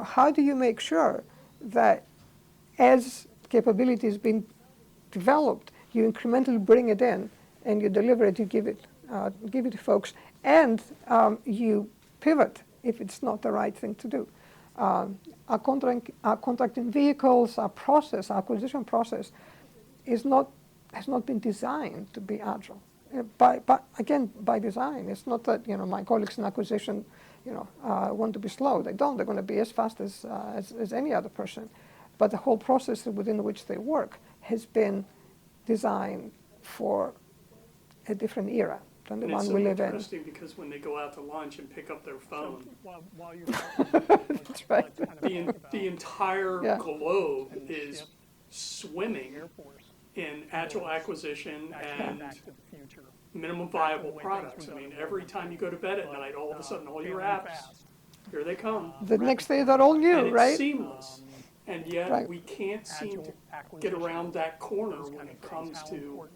How do you make sure that as capability is being developed, you incrementally bring it in and you deliver it, you give it to folks, and you pivot if it's not the right thing to do. Our contracting vehicles, our acquisition process, has not been designed to be agile. But again, by design, it's not that my colleagues in acquisition, want to be slow. They don't. They're going to be as fast as any other person. But the whole process within which they work has been designed for a different era than the one we live in. It's interesting because when they go out to lunch and pick up their phone, While you're That's right. the entire Yeah. globe is swimming in agile acquisition and Back to the Future. minimum viable products. I mean, every time you go to bed at night, all of a sudden, all your apps, here they come. The next day, they're all new, And it's right? seamless. And yet, Right. we can't seem to get around that corner when it comes to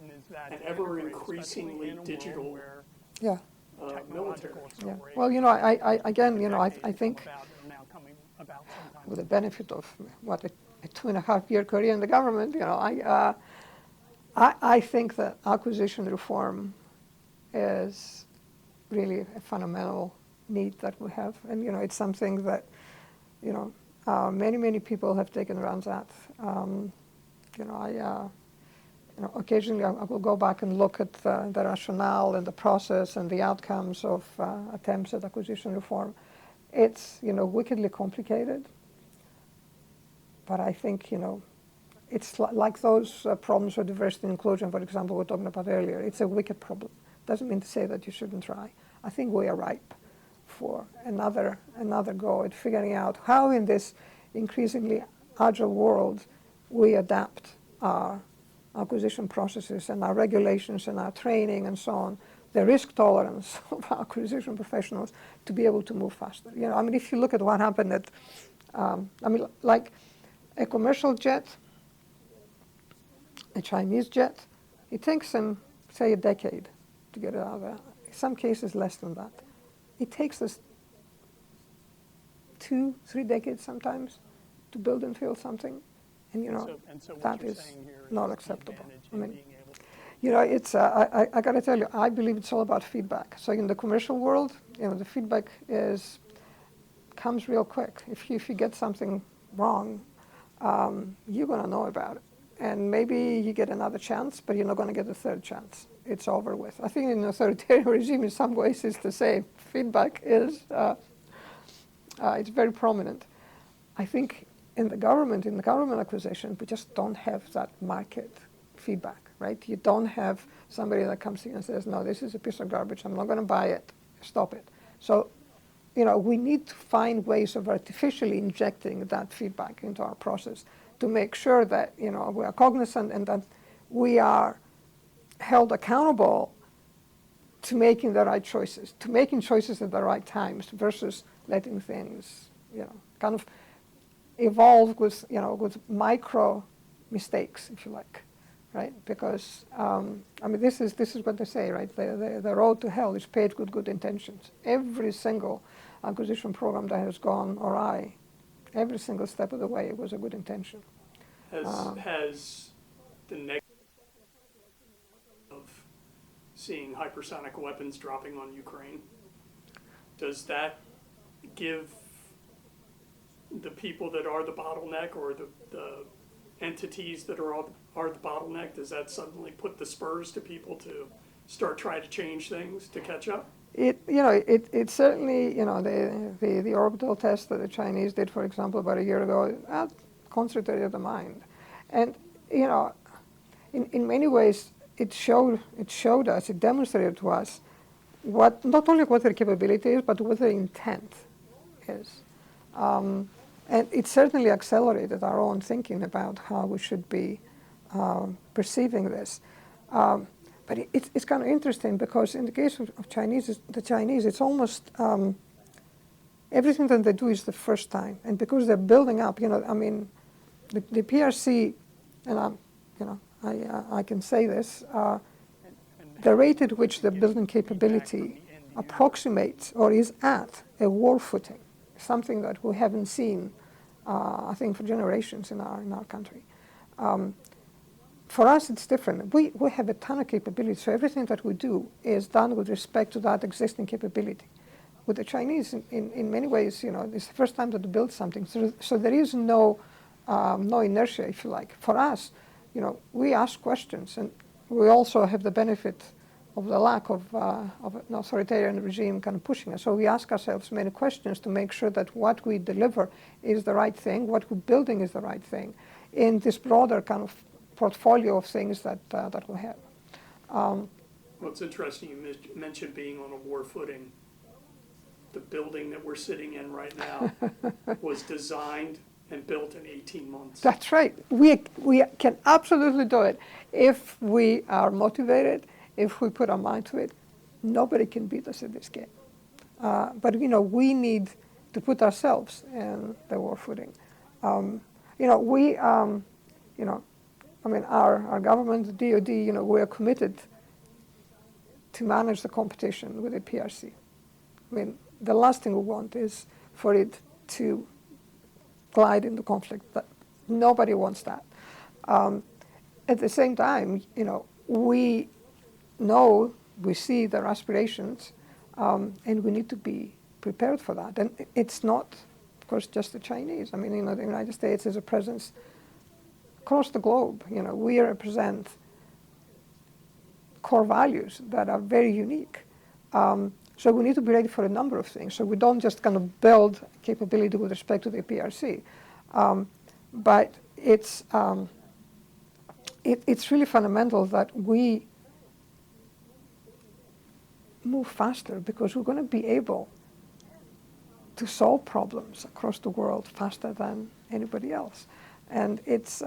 an ever increasingly digital Yeah. military. Yeah. Well, I think with the benefit of a 2.5-year career in the government, I think that acquisition reform is really a fundamental need that we have, and it's something that many people have taken runs at. Occasionally I will go back and look at the rationale and the process and the outcomes of attempts at acquisition reform. It's wickedly complicated, but I think it's like those problems with diversity and inclusion, for example, we were talking about earlier. It's a wicked problem. Doesn't mean to say that you shouldn't try. I think we are ripe for another go at figuring out how in this increasingly agile world we adapt our acquisition processes and our regulations and our training and so on, the risk tolerance of our acquisition professionals to be able to move faster. If you look at what happened at, like a commercial jet, a Chinese jet, it takes them, say, a decade to get it out of there. In some cases, less than that. It takes us 2-3 decades sometimes to build and field something, and that is not acceptable. It's I got to tell you, I believe it's all about feedback. So in the commercial world, the feedback comes real quick. If you get something wrong, you're going to know about it. And maybe you get another chance, but you're not going to get a third chance. It's over with. I think in an authoritarian regime, in some ways, it's the same. Feedback is, it's very prominent. I think in the government acquisition, we just don't have that market feedback, right? You don't have somebody that comes in and says, no, this is a piece of garbage. I'm not going to buy it. Stop it. So, we need to find ways of artificially injecting that feedback into our process to make sure that, we are cognizant and that we are held accountable to making the right choices, to making choices at the right times versus letting things, kind of evolve with, with micro mistakes, if you like, right? Because, this is what they say, right? The road to hell is paved with good intentions. Every single acquisition program that has gone awry, every single step of the way, it was a good intention. Has the negative of seeing hypersonic weapons dropping on Ukraine, does that give the people that are the bottleneck, or the entities that are the bottleneck, does that suddenly put the spurs to people to start trying to change things to catch up? It certainly, the orbital test that the Chinese did, for example, about a year ago, concentrated the mind. And, in many ways, it showed us, it demonstrated to us not only what their capability is, but what their intent is. And it certainly accelerated our own thinking about how we should be perceiving this. But it's kind of interesting because in the case of the Chinese, it's almost everything that they do is the first time. And because they're building up, the PRC, and I can say this, the rate at which they're building capability approximates or is at a war footing, something that we haven't seen, I think, for generations in our country. For us, it's different. We have a ton of capability, so everything that we do is done with respect to that existing capability. With the Chinese, in many ways, it's the first time that they build something, so there is no inertia, if you like. For us, we ask questions, and we also have the benefit of the lack of an authoritarian regime kind of pushing us. So we ask ourselves many questions to make sure that what we deliver is the right thing, what we're building is the right thing, in this broader kind of portfolio of things that we have. Well, it's interesting you mentioned being on a war footing. The building that we're sitting in right now was designed and built in 18 months. That's right. We can absolutely do it if we are motivated, if we put our mind to it. Nobody can beat us at this game. But we need to put ourselves in the war footing. Our government, the DoD, we are committed to manage the competition with the PRC. The last thing we want is for it to glide into conflict. But nobody wants that. At the same time, we know, we see their aspirations, and we need to be prepared for that. And it's not, of course, just the Chinese. The United States is a presence across the globe. We represent core values that are very unique. So we need to be ready for a number of things. So we don't just kind of build capability with respect to the PRC. But it's really fundamental that we move faster, because we're going to be able to solve problems across the world faster than anybody else. And it's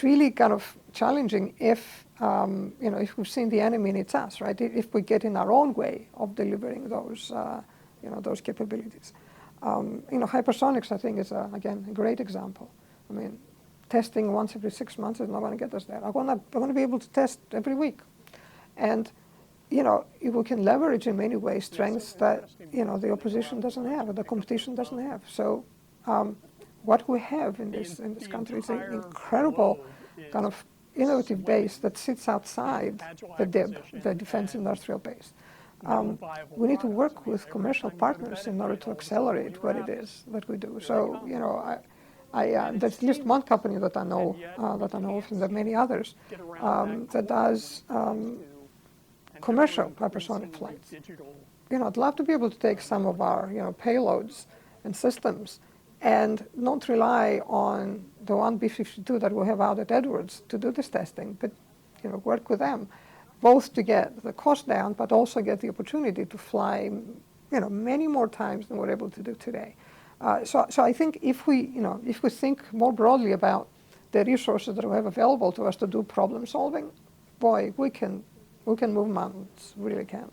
really kind of challenging if we've seen the enemy and it's us, right? If we get in our own way of delivering those capabilities. Hypersonics, I think, is again a great example. Testing once every 6 months is not going to get us there. I'm going to be able to test every week, and we can leverage in many ways strengths that the opposition doesn't have, or the competition doesn't have. So. What we have in this country is an incredible kind of innovative base that sits outside the DIB, the Defense Industrial Base. We need to work with commercial partners in order to accelerate what it is that we do. So, there's at least one company that I know of, and there are many others, that does commercial hypersonic flights. I'd love to be able to take some of our, payloads and systems and not rely on the one B-52 that we have out at Edwards to do this testing, but work with them, both to get the cost down, but also get the opportunity to fly, many more times than we're able to do today. So I think if we think more broadly about the resources that we have available to us to do problem solving, boy, we can move mountains, really can.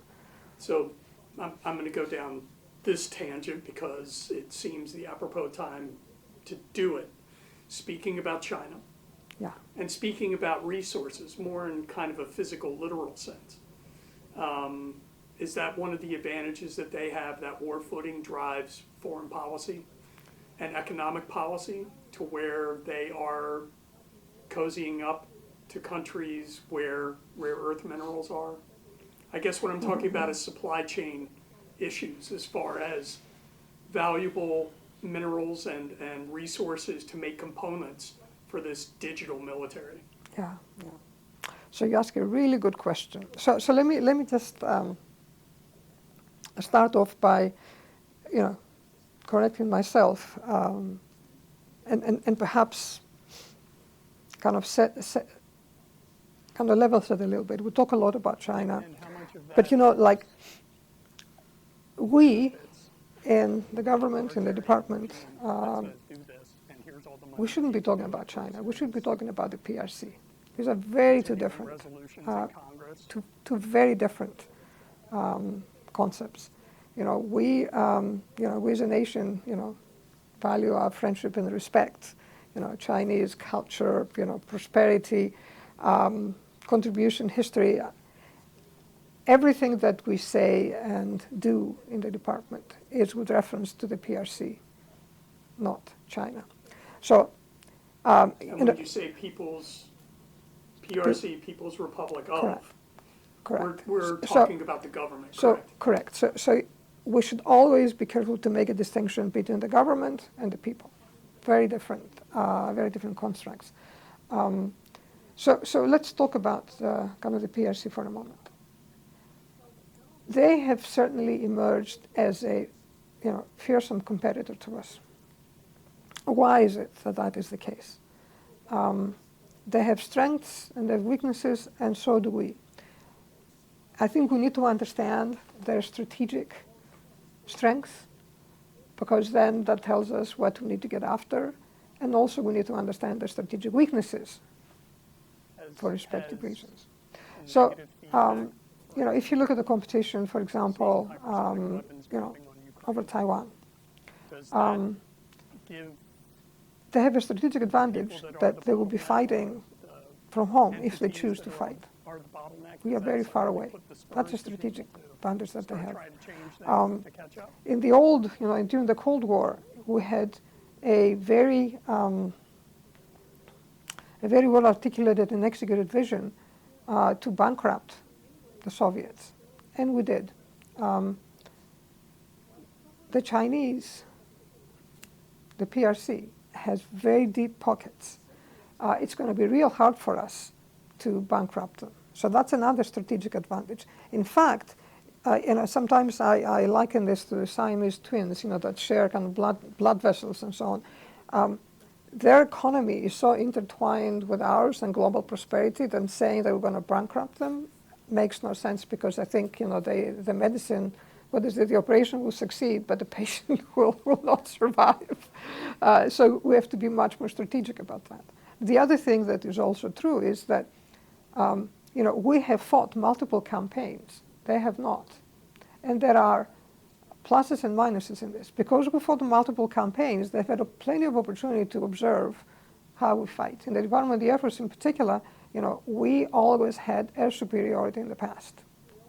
So I'm going to go down this tangent because it seems the apropos time to do it. Speaking about China, yeah, and speaking about resources more in kind of a physical, literal sense, is that one of the advantages that they have, that war footing drives foreign policy and economic policy to where they are cozying up to countries where rare earth minerals are? I guess what I'm talking about is supply chain issues as far as valuable minerals and resources to make components for this digital military? Yeah, yeah. So you ask a really good question. So let me just start off by, correcting myself, and perhaps kind of kind of level set a little bit. We talk a lot about China, And how much of that but like we in the government, in the department, we shouldn't be talking about China. We should be talking about the PRC. These are very two different, two very different concepts. We as a nation, value our friendship and respect. Chinese culture, prosperity, contribution, history. Everything that we say and do in the department is with reference to the PRC, not China. So, and when you say PRC, People's Republic of, correct. We're talking about the government, correct? So we should always be careful to make a distinction between the government and the people. Very different constructs. So let's talk about kind of the PRC for a moment. They have certainly emerged as a, fearsome competitor to us. Why is it that that is the case? They have strengths and they have weaknesses, and so do we. I think we need to understand their strategic strengths, because then that tells us what we need to get after, and also we need to understand their strategic weaknesses for respective reasons. So, if you look at the competition, for example, over Taiwan, they have a strategic advantage that they will be fighting from home if they choose to fight. We are very far away. That's a strategic advantage that they have. In the old, during the Cold War, we had a very well articulated and executed vision to bankrupt the Soviets, and we did. The Chinese, the PRC, has very deep pockets. It's going to be real hard for us to bankrupt them. So that's another strategic advantage. In fact, sometimes I liken this to the Siamese twins, that share kind of blood vessels and so on. Their economy is so intertwined with ours and global prosperity that saying that we're going to bankrupt them makes no sense, because I think, the medicine, the operation will succeed, but the patient will not survive. So we have to be much more strategic about that. The other thing that is also true is that, we have fought multiple campaigns. They have not. And there are pluses and minuses in this. Because we fought multiple campaigns, they've had plenty of opportunity to observe how we fight. In the Department of the Air Force in particular, we always had air superiority in the past.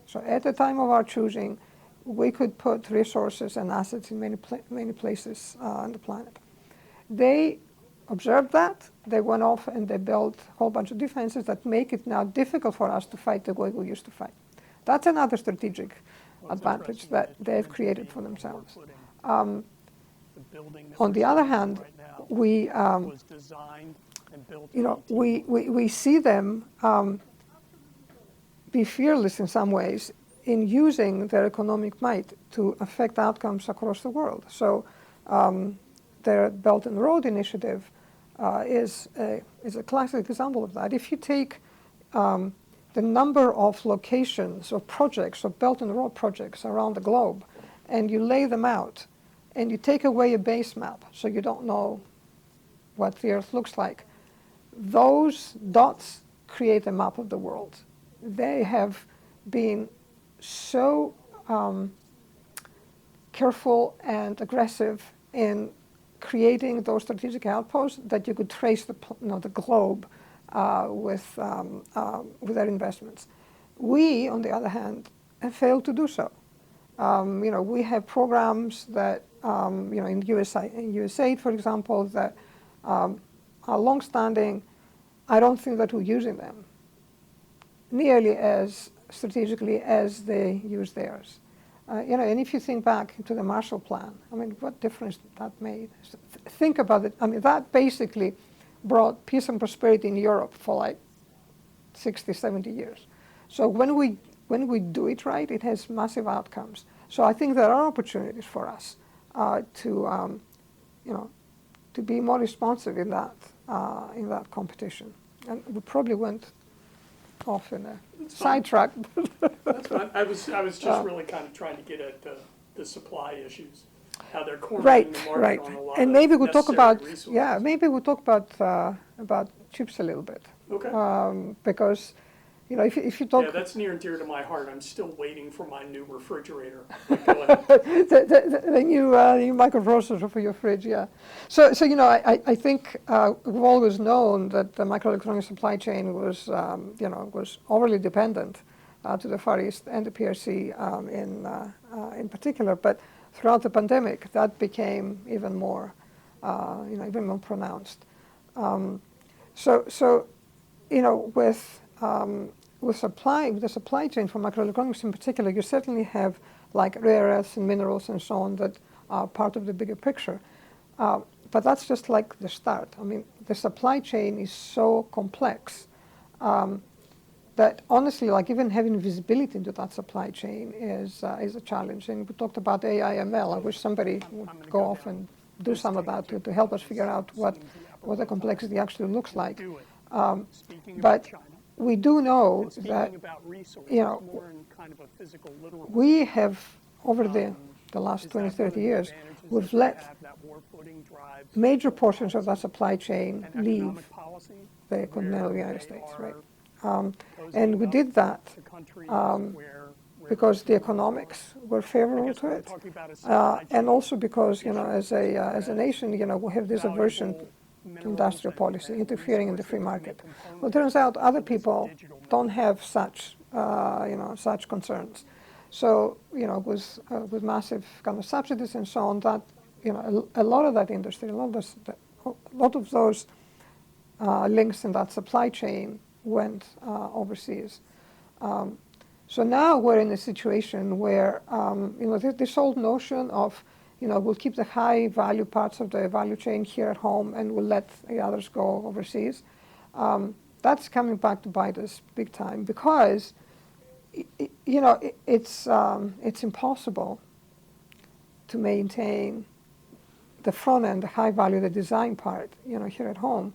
So at the time of our choosing, we could put resources and assets in many places on the planet. They observed that. They went off and they built a whole bunch of defenses that make it now difficult for us to fight the way we used to fight. That's another strategic advantage that they've created for themselves. On the other hand, we see them be fearless in some ways in using their economic might to affect outcomes across the world. So their Belt and Road Initiative is a classic example of that. If you take the number of locations or projects or Belt and Road projects around the globe, and you lay them out, and you take away a base map so you don't know what the Earth looks like, those dots create a map of the world. They have been so careful and aggressive in creating those strategic outposts that you could trace the globe with their investments. We, on the other hand, have failed to do so. We have programs that, in USAID, for example, that are long-standing. I don't think that we're using them nearly as strategically as they use theirs. And if you think back to the Marshall Plan, I mean, what difference that made? Think about it. I mean, that basically brought peace and prosperity in Europe for like 60, 70 years. So when we do it right, it has massive outcomes. So I think there are opportunities for us to be more responsive in that competition. And we probably went off in a sidetrack. That's fine. I was just really kind of trying to get at the supply issues, how they're cornering Right, the market right. on a lot And of maybe we'll talk about resources. maybe we'll talk about chips a little bit. Okay. Because if you talk Yeah, that's near and dear to my heart. I'm still waiting for my new refrigerator. But go ahead. the new microprocessor for your fridge, yeah. So I think we've always known that the microelectronic supply chain was was overly dependent to the Far East and the PRC in particular. But throughout the pandemic, that became even more pronounced. With the supply chain for microelectronics in particular, you certainly have like rare earths and minerals and so on that are part of the bigger picture. But that's just like the start. I mean, the supply chain is so complex that honestly, like even having visibility into that supply chain is a challenge. And we talked about AI, ML. I wish somebody would go off and do some of that to help us figure out what the complexity actually looks like. But we do know that we have, over the last 20, 30 years, we've let major portions of that supply chain leave the continental United States, right? And we did that because the economics were favorable to it, and also because, as a nation, we have this aversion to industrial policy interfering in the free market. Well, it turns out other people don't have such concerns. So, with massive kind of subsidies and so on, that a lot of that industry, a lot of those links in that supply chain went overseas. So now we're in a situation where this old notion of we'll keep the high value parts of the value chain here at home and we'll let the others go overseas. That's coming back to bite us big time because it's impossible to maintain the front end, the high value, the design part, here at home,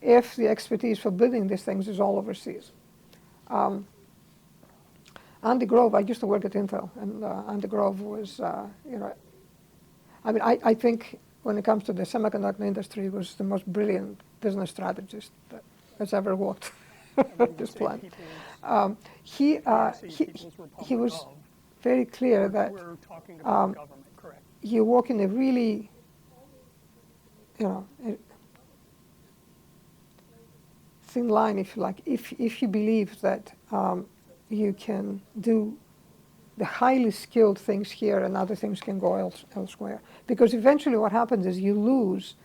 if the expertise for building these things is all overseas. Andy Grove, I used to work at Intel, and Andy Grove was, I think when it comes to the semiconductor industry, was the most brilliant business strategist that has ever walked this planet. He was very clear that you walk in a really, thin line, if you like, if you believe that you can do the highly skilled things here and other things can go elsewhere. Because eventually what happens is you lose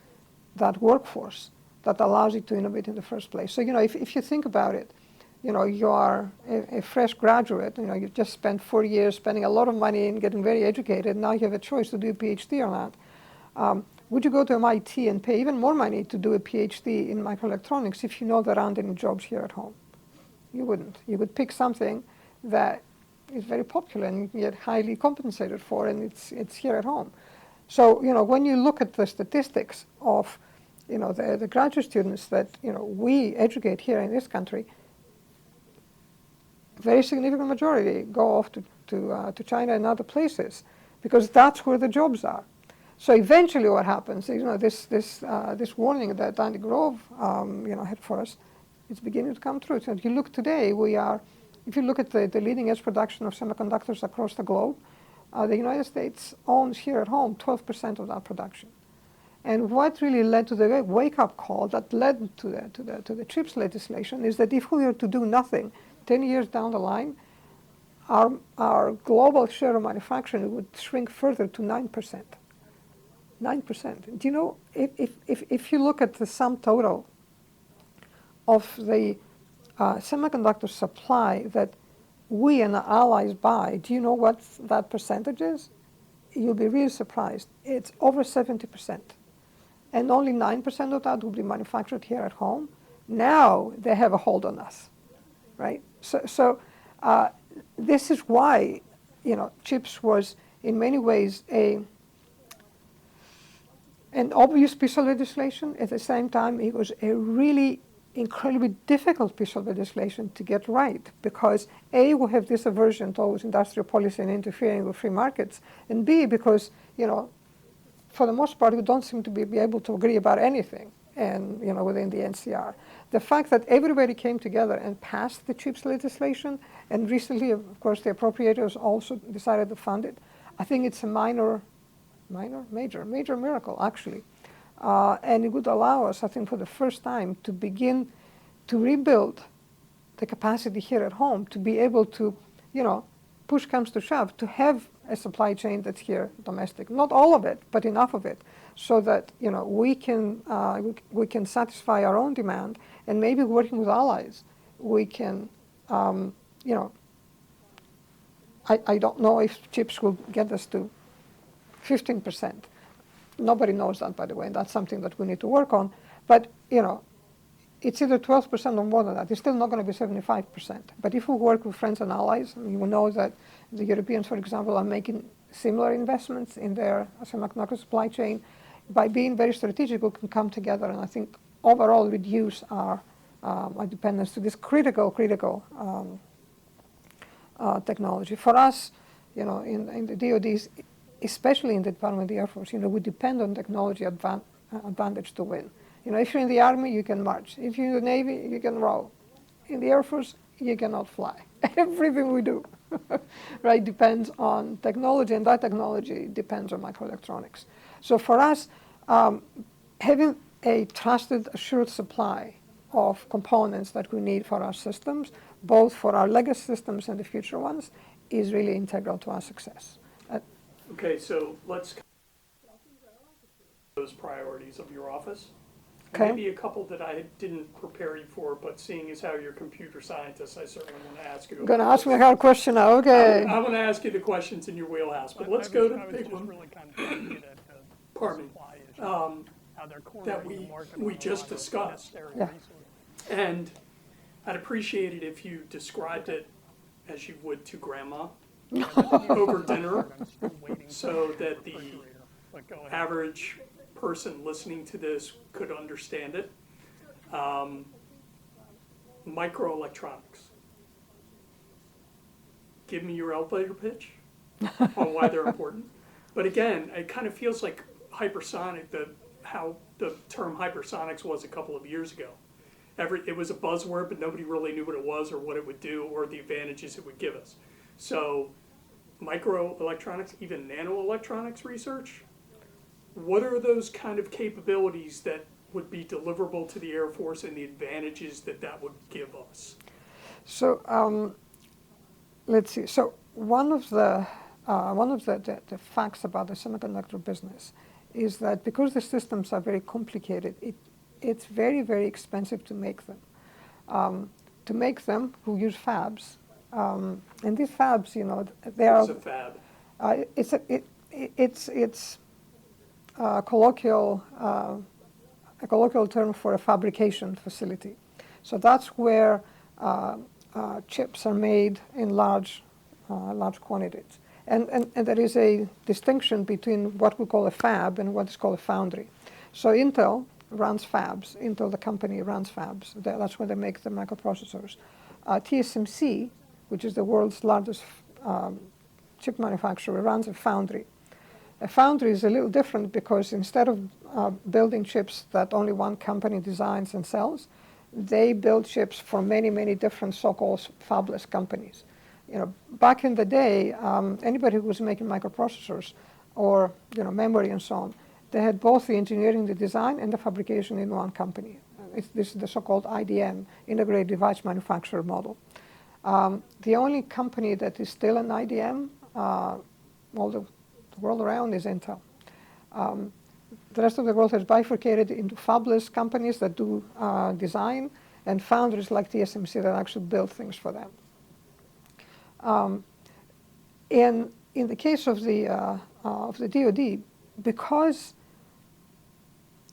that workforce that allows you to innovate in the first place. So, if you think about it, you are a fresh graduate, you've just spent 4 years spending a lot of money and getting very educated, now you have a choice to do a PhD or not. Would you go to MIT and pay even more money to do a PhD in microelectronics if you know there aren't any jobs here at home? You wouldn't. You would pick something that is very popular and yet highly compensated for, and it's here at home. So, when you look at the statistics of, the graduate students that, we educate here in this country, very significant majority go off to China and other places because that's where the jobs are. So eventually what happens is, this warning that Andy Grove, had for us, it's beginning to come true. So if you look today, if you look at the leading edge production of semiconductors across the globe, the United States owns here at home 12% of that production. And what really led to the wake-up call that led to the CHIPS legislation is that if we were to do nothing 10 years down the line, our global share of manufacturing would shrink further to 9%. 9%. Do you know, if you look at the sum total of the semiconductor supply that we and our allies buy, do you know what that percentage is? You'll be really surprised. It's over 70%. And only 9% of that will be manufactured here at home. Now they have a hold on us, right? So this is why, chips was in many ways an obvious piece of legislation. At the same time, it was a really incredibly difficult piece of legislation to get right, because A, we have this aversion towards industrial policy and interfering with free markets, and B, because, for the most part, we don't seem to be able to agree about anything, and, within the NCR. The fact that everybody came together and passed the CHIPS legislation, and recently, of course, the appropriators also decided to fund it, I think it's a major miracle, actually. And it would allow us, I think, for the first time to begin to rebuild the capacity here at home to be able to, push comes to shove, to have a supply chain that's here domestic. Not all of it, but enough of it, so that, we can satisfy our own demand, and maybe working with allies, we can, I don't know if chips will get us to 15%. Nobody knows that, by the way, and that's something that we need to work on. But, it's either 12% or more than that. It's still not going to be 75%. But if we work with friends and allies, we know that the Europeans, for example, are making similar investments in their semiconductor supply chain. By being very strategic, we can come together and I think overall reduce our dependence to this critical technology. For us, in the DoDs, especially in the Department of the Air Force, we depend on technology advantage to win. If you're in the Army, you can march. If you're in the Navy, you can row. In the Air Force, you cannot fly. Everything we do, right, depends on technology, and that technology depends on microelectronics. So for us, having a trusted, assured supply of components that we need for our systems, both for our legacy systems and the future ones, is really integral to our success. Okay, so let's those priorities of your office. Okay. Maybe a couple that I didn't prepare you for, but seeing as how you're a computer scientist, I certainly want to ask you. You're going to ask me a hard question now, okay. I want to ask you the questions in your wheelhouse, but let's go to the big one. Really kind of trying to get at the Pardon me. supply issue, how they're That cornering the market we on just a lot of discussed. necessary Yeah. resources. And I'd appreciate it if you described it as you would to grandma over dinner, I'm still waiting for so that the refrigerator, but go ahead. average person listening to this could understand it. Microelectronics. Give me your elevator pitch on why they're important. But again, it kind of feels like hypersonic, how the term hypersonics was a couple of years ago. It was a buzzword, but nobody really knew what it was or what it would do or the advantages it would give us. So microelectronics, even nanoelectronics research, what are those kind of capabilities that would be deliverable to the Air Force and the advantages that would give us? So let's see. So one of the facts about the semiconductor business is that because the systems are very complicated, it's very, very expensive to make them. To make them, we use fabs, and these fabs, they are. What's a fab? It's a colloquial term for a fabrication facility. So that's where chips are made in large quantities. And there is a distinction between what we call a fab and what is called a foundry. So Intel runs fabs. Intel, the company, runs fabs. That's where they make the microprocessors. TSMC, which is the world's largest chip manufacturer, runs a foundry. A foundry is a little different because instead of building chips that only one company designs and sells, they build chips for many, many different so-called fabless companies. Back in the day, anybody who was making microprocessors or memory and so on, they had both the engineering, the design, and the fabrication in one company. This is the so-called IDM, Integrated Device Manufacturer model. The only company that is still an IDM, the world around, is Intel. The rest of the world has bifurcated into fabless companies that do design and foundries like TSMC that actually build things for them. In the case of the DoD, because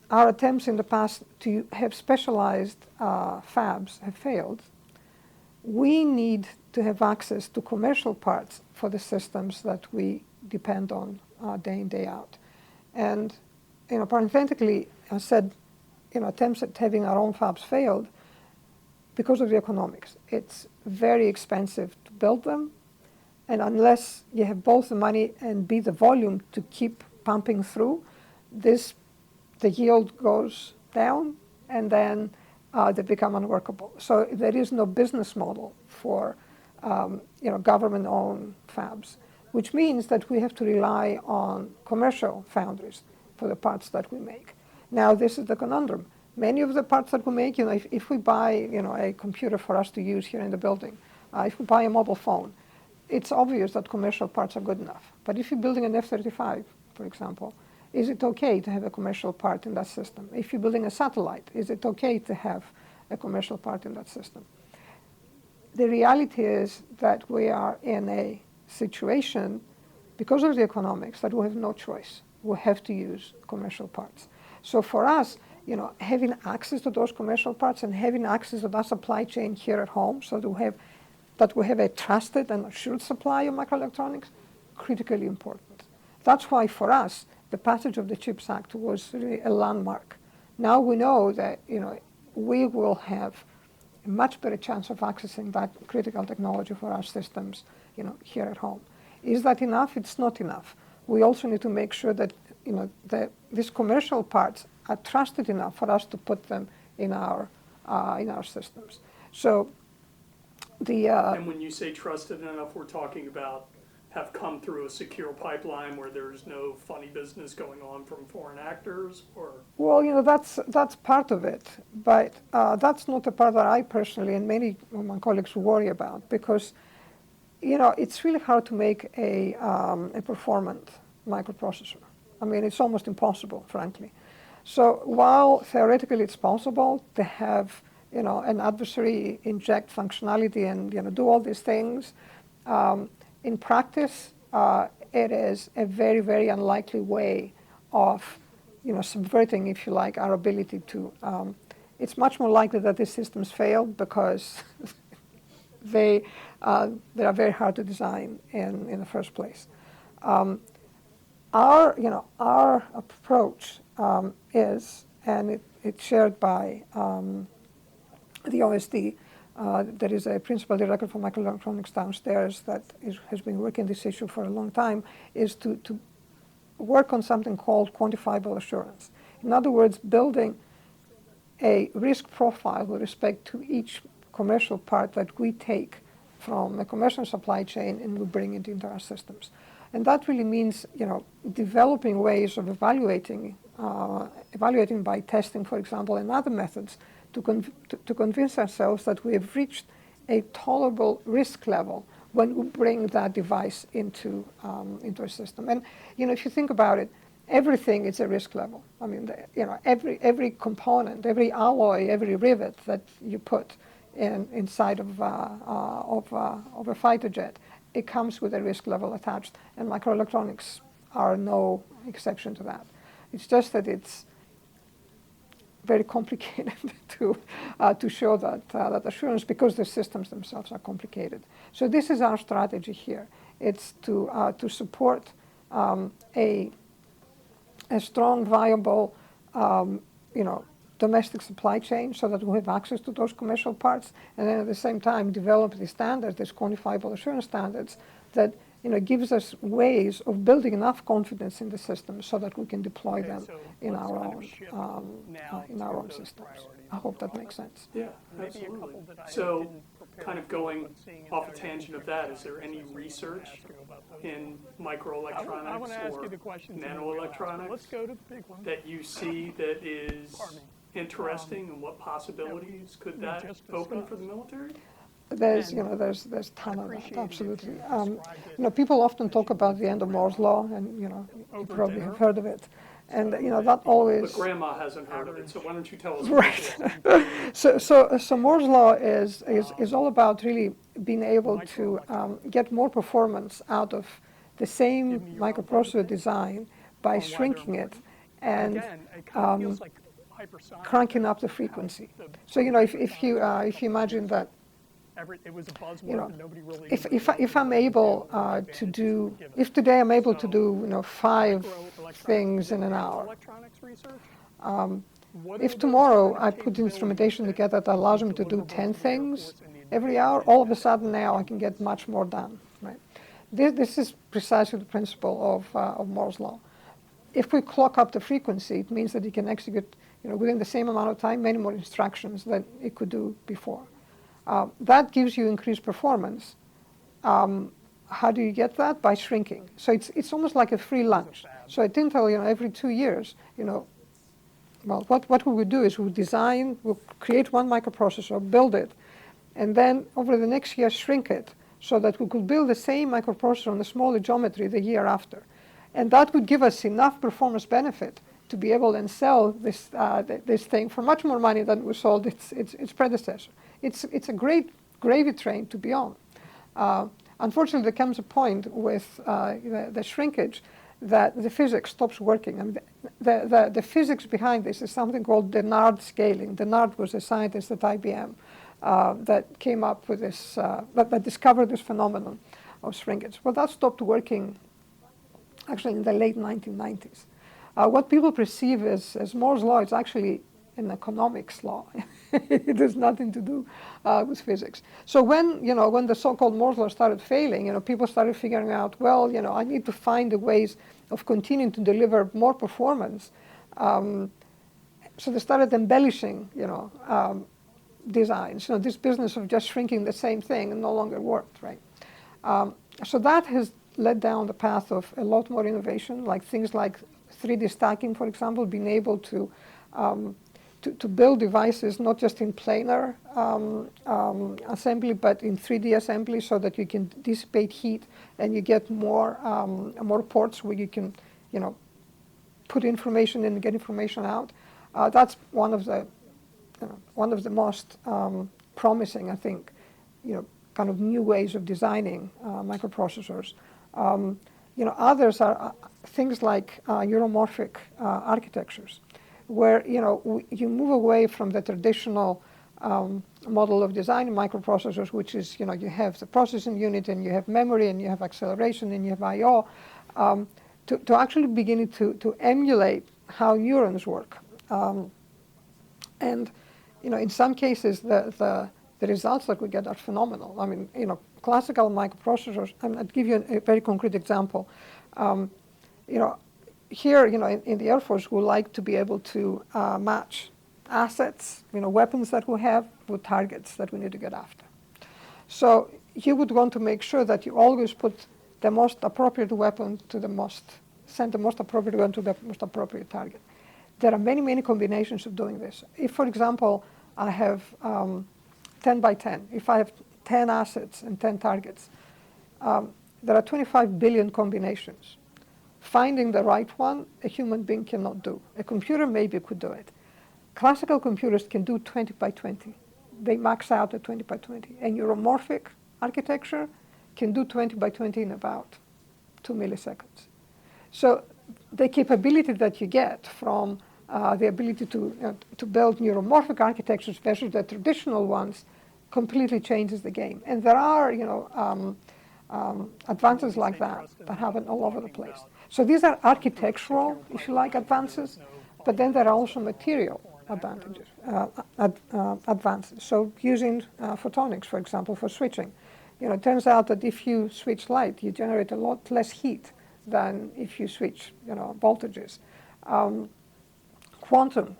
our attempts in the past to have specialized fabs have failed, we need to have access to commercial parts for the systems that we depend on day in, day out. And, parenthetically, I said, attempts at having our own fabs failed because of the economics. It's very expensive to build them, and unless you have both the money and B, the volume to keep pumping through, the yield goes down, and then they become unworkable. So there is no business model for government-owned fabs, which means that we have to rely on commercial foundries for the parts that we make. Now, this is the conundrum. Many of the parts that we make, if we buy a computer for us to use here in the building, if we buy a mobile phone, it's obvious that commercial parts are good enough. But if you're building an F-35, for example, is it okay to have a commercial part in that system? If you're building a satellite, is it okay to have a commercial part in that system? The reality is that we are in a situation, because of the economics, that we have no choice. We have to use commercial parts. So for us, having access to those commercial parts and having access to that supply chain here at home, so that we have a trusted and assured supply of microelectronics, critically important. That's why for us, the passage of the CHIPS Act was really a landmark. Now we know that we will have a much better chance of accessing that critical technology for our systems here at home. Is that enough? It's not enough. We also need to make sure that that these commercial parts are trusted enough for us to put them in our systems. So and when you say trusted enough, we're talking about have come through a secure pipeline where there's no funny business going on from foreign actors, or? Well, that's part of it, but that's not the part that I personally and many of my colleagues worry about, because it's really hard to make a performant microprocessor. I mean, it's almost impossible, frankly. So while theoretically it's possible to have an adversary inject functionality and do all these things, in practice, it is a very, very unlikely way of, subverting, if you like, our ability to. It's much more likely that these systems fail because they are very hard to design in the first place. Our approach is, and it's shared by the OSD. There is a principal director for microelectronics downstairs that has been working this issue for a long time, is to work on something called quantifiable assurance. In other words, building a risk profile with respect to each commercial part that we take from a commercial supply chain and we bring it into our systems. And that really means, developing ways of evaluating by testing, for example, and other methods to convince ourselves that we have reached a tolerable risk level when we bring that device into a system. And if you think about it, everything is a risk level. I mean, every component, every alloy, every rivet that you put inside of a fighter jet, it comes with a risk level attached, and microelectronics are no exception to that. It's just that it's very complicated to show that assurance, because the systems themselves are complicated. So this is our strategy here. It's to support a strong, viable, domestic supply chain, so that we have access to those commercial parts, and then at the same time develop the standards, these quantifiable assurance standards, that gives us ways of building enough confidence in the system so that we can deploy them in our own systems. I hope that makes sense. Yeah, absolutely. So, kind of going off a tangent of that, is there any research in microelectronics or nanoelectronics that you see that is interesting, and what possibilities could that open for the military? There's a ton of that, absolutely. People often talk about the end of Moore's law, and you probably have heard of it. And that always. But Grandma hasn't heard of it, so why don't you tell us? Right. So Moore's law is all about really being able to get more performance out of the same microprocessor design by shrinking it and Again, it kind of feels like hypersonic. cranking up the frequency. So if you imagine that, It was a buzzword, and nobody really. if I'm able to do, if today I'm able to do 5 things in an hour, Electronics research. if tomorrow I put instrumentation together that allows me to do 10 things every hour, all of a sudden now I can get much more done, right? This is precisely the principle of Moore's law. If we clock up the frequency, it means that you can execute, within the same amount of time, many more instructions than it could do before. That gives you increased performance. How do you get that? By shrinking. So it's almost like a free lunch. So at Intel, every 2 years, well, what we would do is we'll create one microprocessor, build it, and then over the next year shrink it so that we could build the same microprocessor on a smaller geometry the year after. And that would give us enough performance benefit to be able to sell this thing for much more money than we sold its predecessor. It's a great gravy train to be on. Unfortunately, there comes a point with the shrinkage that the physics stops working. I mean, the physics behind this is something called Dennard scaling. Dennard was a scientist at IBM that came up with this, that discovered this phenomenon of shrinkage. Well, that stopped working actually in the late 1990s. What people perceive as Moore's law is actually an economics law. It has nothing to do with physics. So when the so-called Moore's law started failing, people started figuring out, well, I need to find the ways of continuing to deliver more performance. So they started embellishing, designs. This business of just shrinking the same thing no longer worked, right? So that has led down the path of a lot more innovation, like things like 3D stacking, for example, being able to build devices not just in planar assembly, but in 3D assembly, so that you can dissipate heat and you get more ports where you can, put information in and get information out. That's one of the most promising, I think, kind of new ways of designing microprocessors. Others are things like neuromorphic architectures, where you move away from the traditional model of designing microprocessors, which is you have the processing unit and you have memory and you have acceleration and you have I/O, to actually beginning to emulate how neurons work, and in some cases the results that we get are phenomenal. I mean, classical microprocessors. I'll give you a very concrete example. Here, in the Air Force, we like to be able to match assets, weapons that we have with targets that we need to get after. So you would want to make sure that you always put the most appropriate weapon send the most appropriate weapon to the most appropriate target. There are many, many combinations of doing this. If, for example, I have 10 by 10, if I have 10 assets and 10 targets, there are 25 billion combinations. Finding the right one, a human being cannot do. A computer maybe could do it. Classical computers can do 20 by 20. They max out at 20 by 20. A neuromorphic architecture can do 20 by 20 in about 2 milliseconds. So the capability that you get from the ability to build neuromorphic architectures versus the traditional ones completely changes the game. And there are, advances like that happen all over the place. So these are architectural, if you like, advances, but then there are also material advantages, advances. So using photonics, for example, for switching, it turns out that if you switch light, you generate a lot less heat than if you switch, voltages. Quantum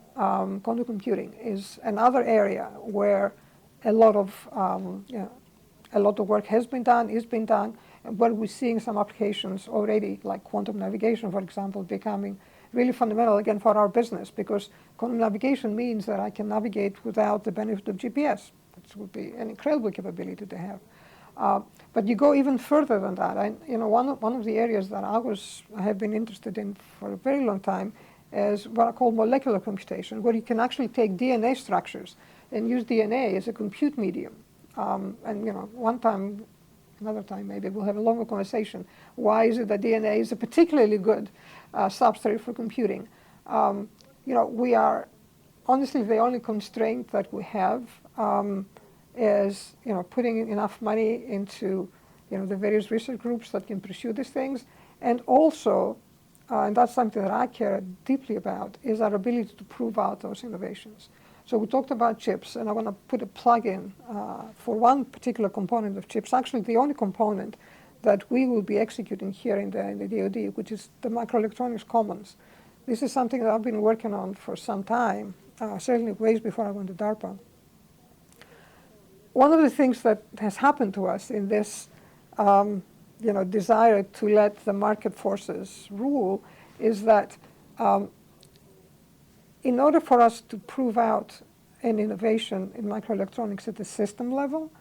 computing is another area where a lot of work has been done, is being done, and where we're seeing some applications already, like quantum navigation, for example, becoming really fundamental again for our business, because quantum navigation means that I can navigate without the benefit of GPS, which would be an incredible capability to have. But you go even further than that. One of the areas that I have been interested in for a very long time as what I call molecular computation, where you can actually take DNA structures and use DNA as a compute medium. And another time maybe we'll have a longer conversation. Why is it that DNA is a particularly good substrate for computing? We are honestly the only constraint that we have is putting enough money into the various research groups that can pursue these things, and also, and that's something that I care deeply about, is our ability to prove out those innovations. So we talked about chips, and I want to put a plug in for one particular component of chips, actually the only component that we will be executing here in the DoD, which is the microelectronics commons. This is something that I've been working on for some time, certainly ways before I went to DARPA. One of the things that has happened to us in this desire to let the market forces rule is that in order for us to prove out an innovation in microelectronics at the system level,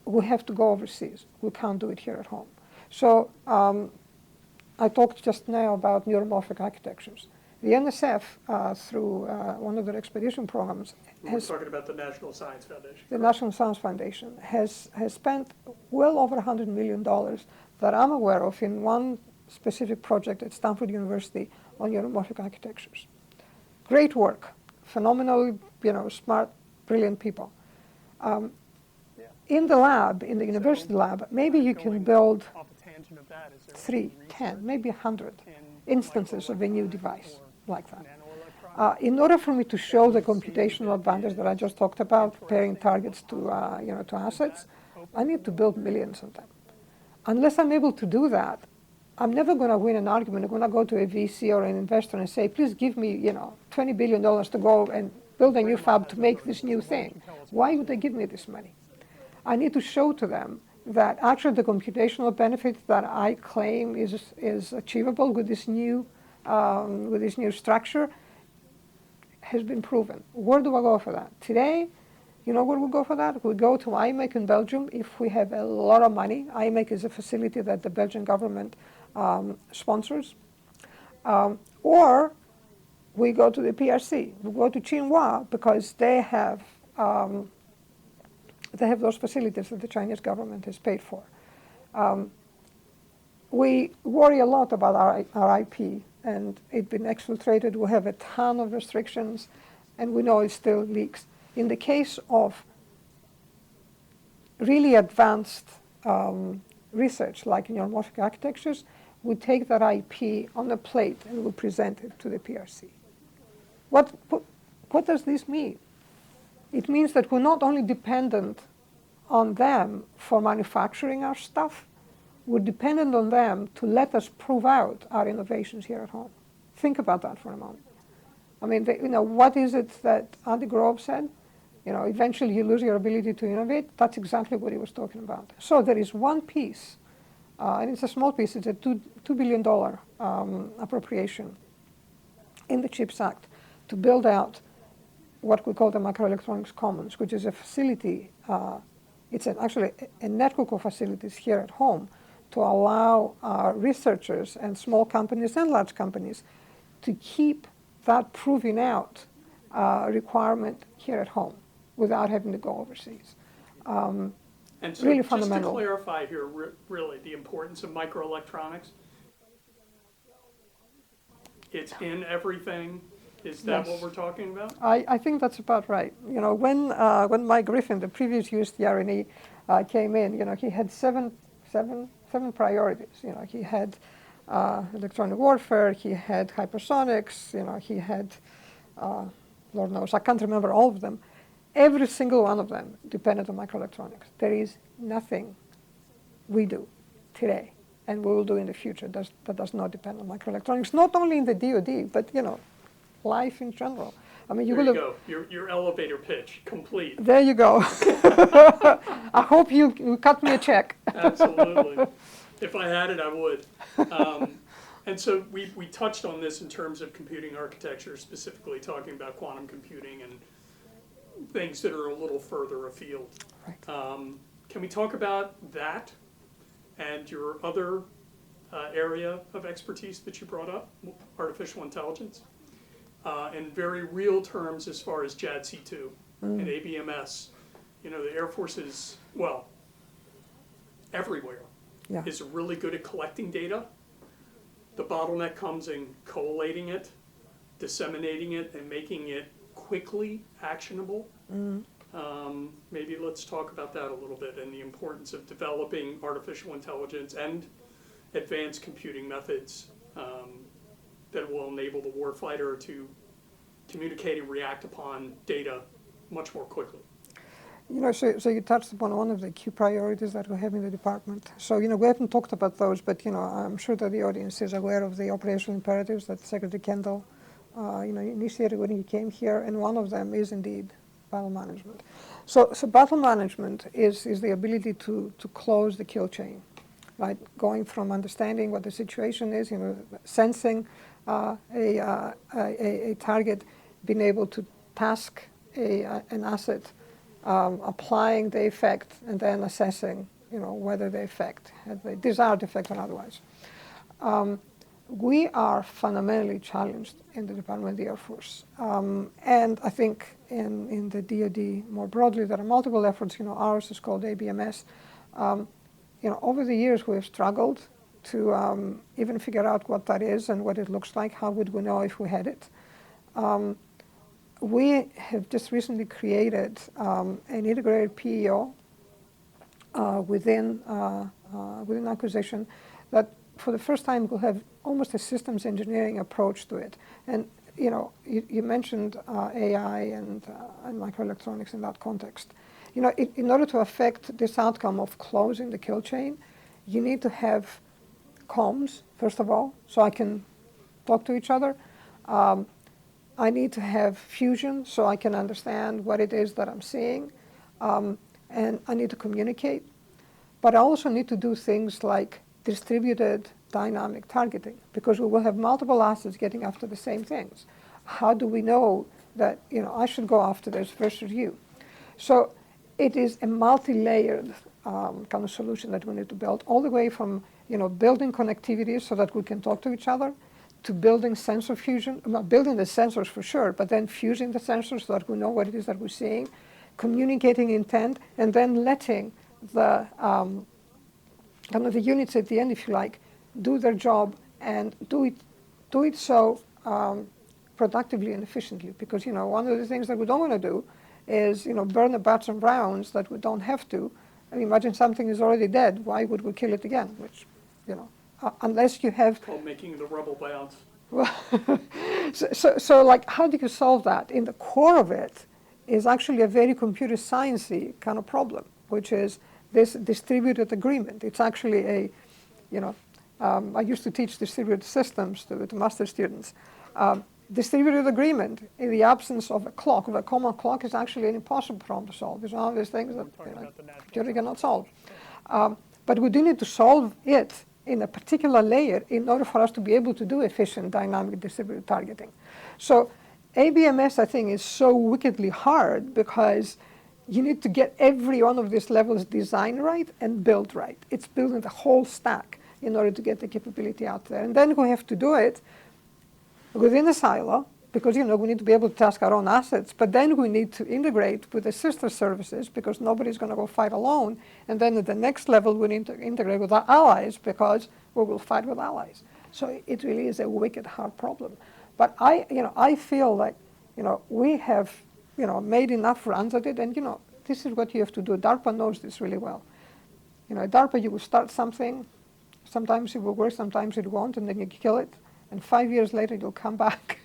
we have to go overseas. We can't do it here at home. So I talked just now about neuromorphic architectures. The NSF, through one of their expedition programs, We're talking about the National Science Foundation. The National Science Foundation has spent well over $100 million that I'm aware of in one specific project at Stanford University on neuromorphic architectures. Great work, phenomenally, smart, brilliant people. In the lab, in the university lab, maybe you can build Off a tangent of that, is there 3, 10, maybe 100 instances of a new device like that. nanoelectronics? In order for me to show the computational advantage that I just talked about, pairing targets to assets, I need to build millions of them. Unless I'm able to do that, I'm never going to win an argument. I'm going to go to a VC or an investor and say, please give me, $20 billion to go and build a new fab to make this new thing. Why would they give me this money? I need to show to them that actually the computational benefit that I claim is achievable with this new structure has been proven. Where do I go for that? Today, where we go for that? We go to IMEC in Belgium if we have a lot of money. IMEC is a facility that the Belgian government sponsors. Or we go to the PRC. We go to Tsinghua because they have those facilities that the Chinese government has paid for. We worry a lot about our IP, and it's been exfiltrated. We have a ton of restrictions, and we know it still leaks. In the case of really advanced research, like neuromorphic architectures, we take that IP on a plate and we present it to the PRC. What does this mean? It means that we're not only dependent on them for manufacturing our stuff, we're dependent on them to let us prove out our innovations here at home. Think about that for a moment. I mean, what is it that Andy Grove said? Eventually you lose your ability to innovate. That's exactly what he was talking about. So there is one piece, and it's a small piece. It's a $2 billion appropriation in the CHIPS Act to build out what we call the microelectronics commons, which is a facility. It's actually a network of facilities here at home to allow our researchers and small companies and large companies to keep that proving out requirement here at home without having to go overseas. And so really just fundamental. to clarify here, really, the importance of microelectronics, it's in everything. Is that Yes. what we're talking about? I think that's about right. When Mike Griffin, the previous USDRNE, came in, he had seven priorities. He had electronic warfare, he had hypersonics, he had, Lord knows, I can't remember all of them. Every single one of them depended on microelectronics. There is nothing we do today, and we will do in the future, that does not depend on microelectronics, not only in the DoD, but, life in general. I mean, There you go. Your elevator pitch, complete. There you go. I hope you cut me a check. Absolutely. If I had it, I would. And so we touched on this in terms of computing architecture, specifically talking about quantum computing and things that are a little further afield. Right. Can we talk about that and your other area of expertise that you brought up, artificial intelligence. In very real terms, as far as JADC2 and ABMS, the Air Force is, well, everywhere, Yeah. is really good at collecting data. The bottleneck comes in collating it, disseminating it, and making it quickly actionable. Maybe let's talk about that a little bit and the importance of developing artificial intelligence and advanced computing methods that will enable the warfighter to communicate and react upon data much more quickly. So you touched upon one of the key priorities that we have in the department. So, we haven't talked about those, but, I'm sure that the audience is aware of the operational imperatives that Secretary Kendall, initiated when he came here, and one of them is indeed battle management. So battle management is the ability to close the kill chain, right? Going from understanding what the situation is, sensing a target, being able to task an asset, applying the effect, and then assessing, whether the effect had the desired effect or otherwise. We are fundamentally challenged in the Department of the Air Force. And I think in the DoD more broadly, there are multiple efforts. Ours is called ABMS. Over the years, we have struggled to even figure out what that is and what it looks like. How would we know if we had it? We have just recently created an integrated PEO within acquisition that for the first time will have almost a systems engineering approach to it. And you mentioned AI and microelectronics in that context. In order to affect this outcome of closing the kill chain, you need to have comms, first of all, so I can talk to each other. I need to have fusion so I can understand what it is that I'm seeing, and I need to communicate. But I also need to do things like distributed dynamic targeting, because we will have multiple assets getting after the same things. How do we know that I should go after this versus you? So it is a multi-layered kind of solution that we need to build, all the way from building connectivity so that we can talk to each other, to building sensor fusion, building the sensors for sure, but then fusing the sensors so that we know what it is that we're seeing, communicating intent, and then letting the kind of the units at the end, if you like, do their job and do it so productively and efficiently. Because one of the things that we don't want to do is burn the bats and browns that we don't have to. I mean, imagine something is already dead. Why would we kill it again? Which unless you have. It's called making the rubble bounce. So like, how do you solve that? In the core of it is actually a very computer sciencey kind of problem, which is this distributed agreement. It's actually I used to teach distributed systems to master students. Distributed agreement in the absence of a clock, of a common clock, is actually an impossible problem to solve. It's one of those things that computer cannot solve. But we do need to solve it in a particular layer in order for us to be able to do efficient dynamic distributed targeting. So ABMS, I think, is so wickedly hard because you need to get every one of these levels designed right and built right. It's building the whole stack in order to get the capability out there. And then we have to do it within a silo, because we need to be able to task our own assets, but then we need to integrate with the sister services, because nobody's going to go fight alone. And then at the next level, we need to integrate with our allies, because we will fight with allies. So it really is a wicked hard problem. But I feel like we have made enough runs at it, and this is what you have to do. DARPA knows this really well. At DARPA, you will start something. Sometimes it will work, sometimes it won't, and then you kill it. And 5 years later, you'll come back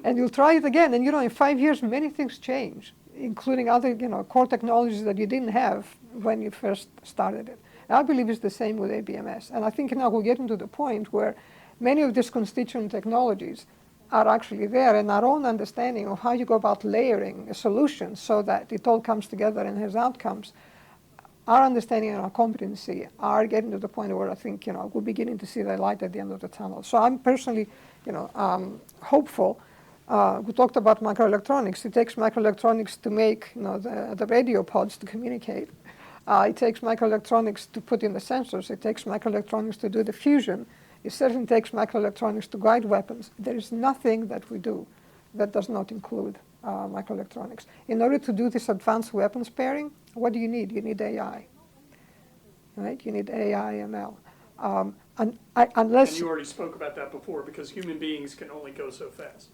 and you'll try it again. And in 5 years, many things change, including other core technologies that you didn't have when you first started it. And I believe it's the same with ABMS. And I think now we're getting to the point where many of these constituent technologies are actually there, and our own understanding of how you go about layering a solution so that it all comes together and has outcomes, our understanding and our competency are getting to the point where I think we're beginning to see the light at the end of the tunnel. So I'm personally hopeful. We talked about microelectronics. It takes microelectronics to make the radio pods to communicate. It takes microelectronics to put in the sensors. It takes microelectronics to do the fusion. It certainly takes microelectronics to guide weapons. There is nothing that we do that does not include microelectronics. In order to do this advanced weapons pairing, what do you need? You need AI, right? You need AI, ML. Unless And you already spoke about that before, because human beings can only go so fast.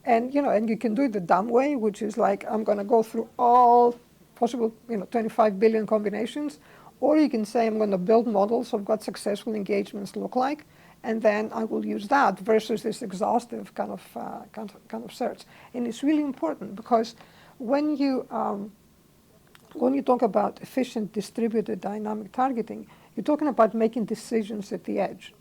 and you can do it the dumb way, which is like, I'm going to go through all possible 25 billion combinations, or you can say, I'm going to build models of what successful engagements look like, and then I will use that versus this exhaustive kind of search. And it's really important, because when you talk about efficient distributed dynamic targeting, you're talking about making decisions at the edge.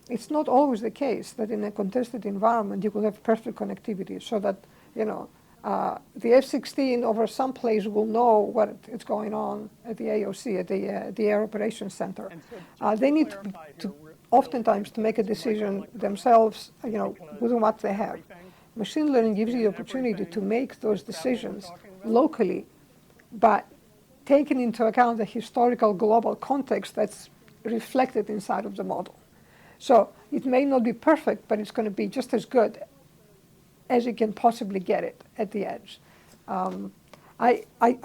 It's not always the case that in a contested environment you will have perfect connectivity, so that the F-16 over some place will know what is going on at the AOC, at the Air Operations Center. And so They need clarify to here, oftentimes to make a decision themselves, with what they have. Machine learning gives you the opportunity to make those decisions locally, but taking into account the historical global context that's reflected inside of the model. So it may not be perfect, but it's going to be just as good as you can possibly get it at the edge. I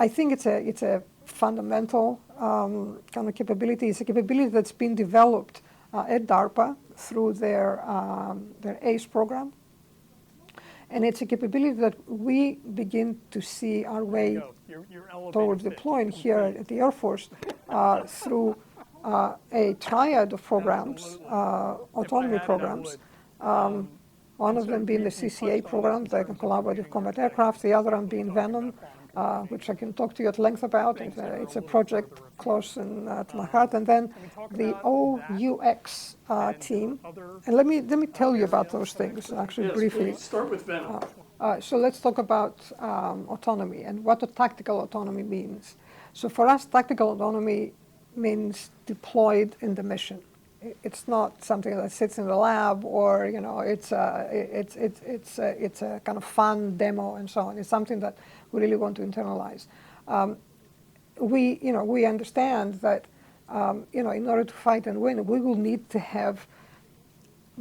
think it's a fundamental kind of capability. It's a capability that's been developed at DARPA through their ACE program. And it's a capability that we begin to see our way towards deploying here at the Air Force through a triad of programs, autonomy programs. One of them being the CCA program, the Collaborative Combat Aircraft, the other one being Venom, which I can talk to you at length about. It's a project close to my heart. And then the OUX team. And let me tell you about those things, actually, briefly. Please start with Venom. So let's talk about autonomy and what the tactical autonomy means. So for us, tactical autonomy means deployed in the mission. It's not something that sits in the lab, or it's a kind of fun demo and so on. It's something that we really want to internalize. We understand that in order to fight and win, we will need to have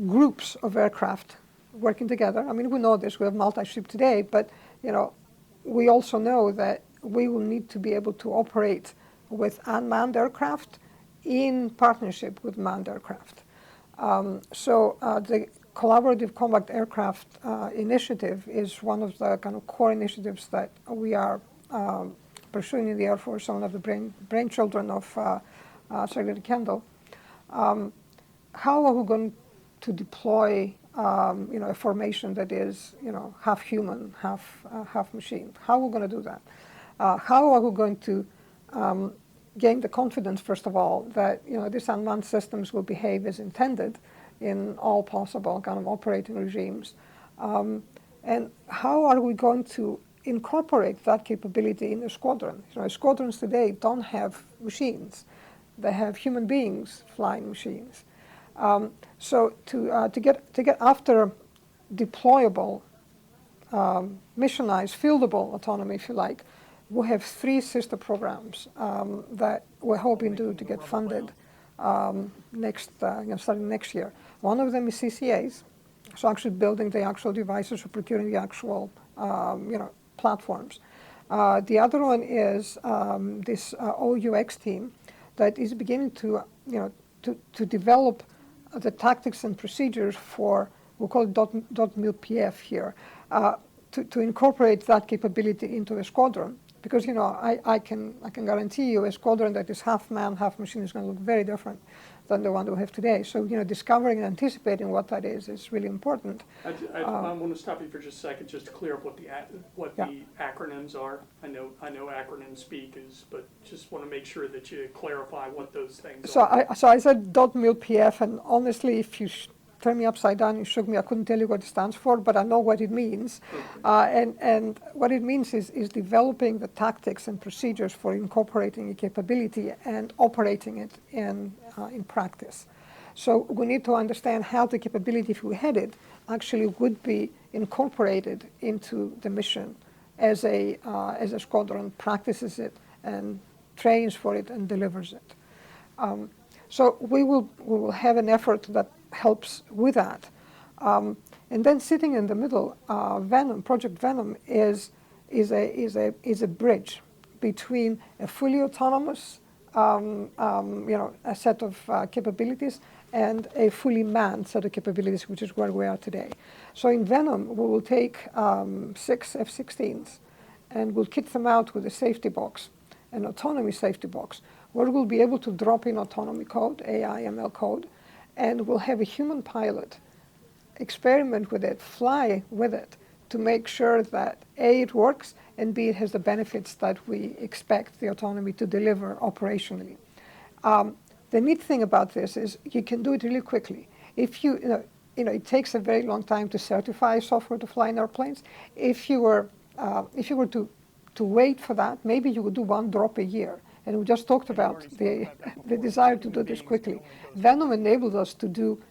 groups of aircraft working together. I mean, we know this. We have multi-ship today, but we also know that we will need to be able to operate with unmanned aircraft in partnership with manned aircraft. So the Collaborative Combat Aircraft initiative is one of the kind of core initiatives that we are pursuing in the Air Force, one of the brainchildren of Secretary Kendall. How are we going to deploy a formation that is half human, half machine? How are we going to do that? How are we going to gain the confidence, first of all, that these unmanned systems will behave as intended in all possible kind of operating regimes? And how are we going to incorporate that capability in a squadron? Squadrons today don't have machines; they have human beings flying machines. So to get after deployable, missionized, fieldable autonomy, if you like, we have 3 sister programs that we're hoping to get funded starting next year. One of them is CCAs, so actually building the actual devices or procuring the actual platforms. The other one is this OUX team that is beginning to develop the tactics and procedures for, we'll call it .mil-PF here, to incorporate that capability into a squadron. Because I can guarantee you a squadron that is half man, half machine is going to look very different than the one we have today. So discovering and anticipating what that is really important. I want to stop you for just a second, just to clear up what the acronyms are. I know acronym speak is, but just want to make sure that you clarify what those things are. So I said .mil-PF, and honestly, if you turned me upside down and shook me, I couldn't tell you what it stands for, but I know what it means. And what it means is developing the tactics and procedures for incorporating a capability and operating it in practice. So we need to understand how the capability, if we had it, actually would be incorporated into the mission as a squadron practices it and trains for it and delivers it. So we will have an effort that helps with that. And then sitting in the middle, Project Venom is a bridge between a fully autonomous, a set of capabilities and a fully manned set of capabilities, which is where we are today. So in Venom, we will take 6 F-16s and we'll kit them out with a safety box, an autonomy safety box, where we'll be able to drop in autonomy code, AI, ML code, and we'll have a human pilot experiment with it, fly with it, to make sure that A, it works, and B, it has the benefits that we expect the autonomy to deliver operationally. The neat thing about this is you can do it really quickly. If it takes a very long time to certify software to fly in airplanes. If you were to wait for that, maybe you would do 1 drop a year. And we just talked about the desire to do this quickly. Venom enabled us to do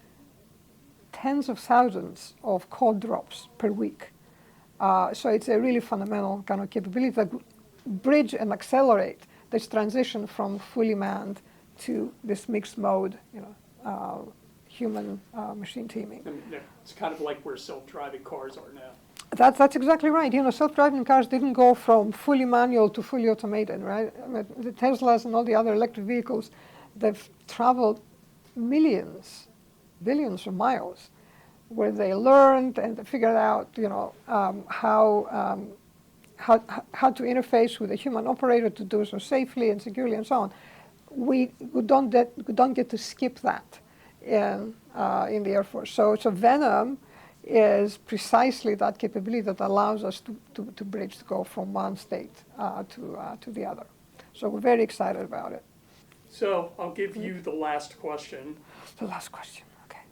tens of thousands of code drops per week. So it's a really fundamental kind of capability that bridge and accelerate this transition from fully manned to this mixed mode, human machine teaming. And it's kind of like where self-driving cars are now. That's exactly right. Self-driving cars didn't go from fully manual to fully automated, right? I mean, the Teslas and all the other electric vehicles, they've traveled millions, billions of miles, where they learned and they figured out, how to interface with a human operator to do so safely and securely and so on. We don't get to skip that in the Air Force. So Venom is precisely that capability that allows us to bridge, to go from one state to the other. So we're very excited about it. So I'll give you the last question. The last question, okay.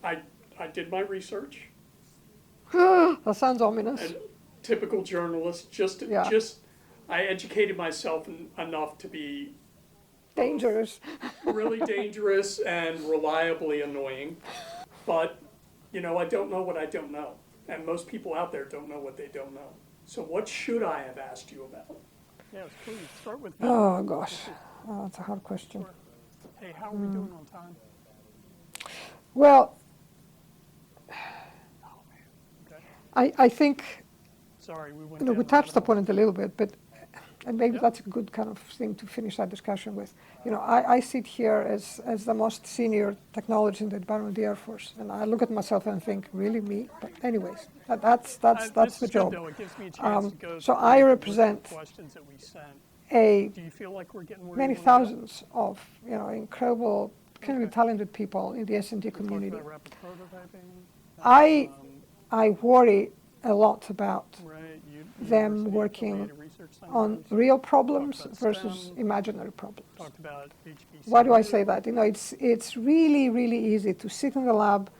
I did my research. That sounds ominous. And typical journalist, I educated myself enough to be dangerous. Really dangerous and reliably annoying. But, I don't know what I don't know. And most people out there don't know what they don't know. So what should I have asked you about? Yes, please, start with me. Oh, gosh. That's a hard question. Hey, how are we doing on time? Well, Okay. I think, Sorry, we went down we the touched rabbit upon it a little bit, but and maybe that's a good kind of thing to finish that discussion with. I sit here as the most senior technologist in the Department of the Air Force, and I look at myself and think, really me? But anyways, that's This the is good, job. though. It gives me a chance to go So through I the represent questions that we sent. a Do you feel like we're getting where many you wanna go? thousands of incredible, incredibly talented people in the S&T We talked community. about rapid prototyping. I worry a lot about Right, them university working affiliated research on centers. real problems Talked about versus STEM. imaginary problems. Talked about HBCU. Why do I say that? It's really, really easy to sit in the lab,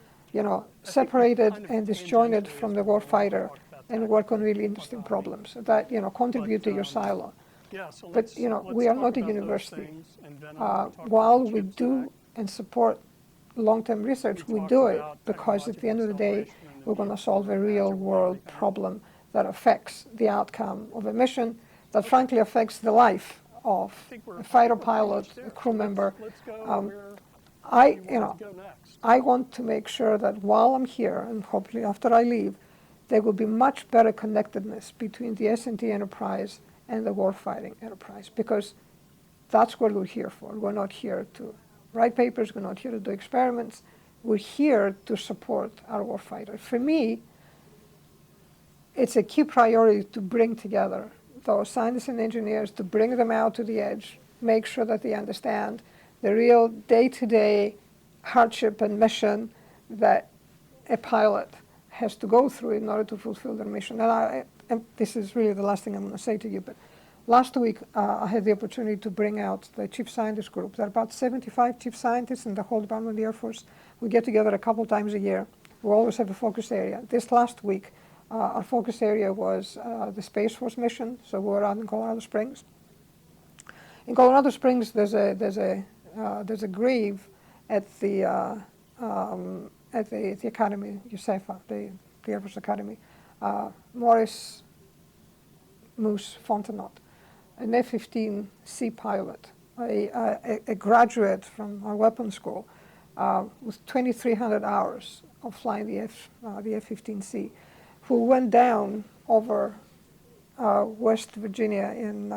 separated kind of and disjointed tangentially from as the we went along, warfighter talked about and work on tactical really interesting autonomy. problems that, contribute But, to your silo. Yeah, so But, let's we are talk not a about those university. things, and Venom, we talked about While the we CHIPS do Act. and support long-term research, We we talked do it about because at the end of the day, technological acceleration and the we're going to need solve for a agile real-world planning. problem that affects the outcome of a mission, that frankly affects the life of a fighter pilot, a crew member. Let's go where I, you want to go next. I want to make sure that while I'm here, and hopefully after I leave, there will be much better connectedness between the S&T enterprise and the warfighting enterprise, because that's what we're here for. We're not here to write papers, we're not here to do experiments. We're here to support our warfighter. For me, it's a key priority to bring together those scientists and engineers, to bring them out to the edge, make sure that they understand the real day-to-day hardship and mission that a pilot has to go through in order to fulfill their mission. And this is really the last thing I'm going to say to you, but last week I had the opportunity to bring out the chief scientist group. There are about 75 chief scientists in the whole Department of the Air Force. We get together a couple times a year. We always have a focus area. This last week, our focus area was the Space Force mission, so we were out in Colorado Springs. In Colorado Springs, there's a grave at the academy, USEFA, the Air Force Academy. Maurice Moose Fontenot, an F-15C pilot, a graduate from our weapons school with 2,300 hours of flying the F-15C, who went down over West Virginia in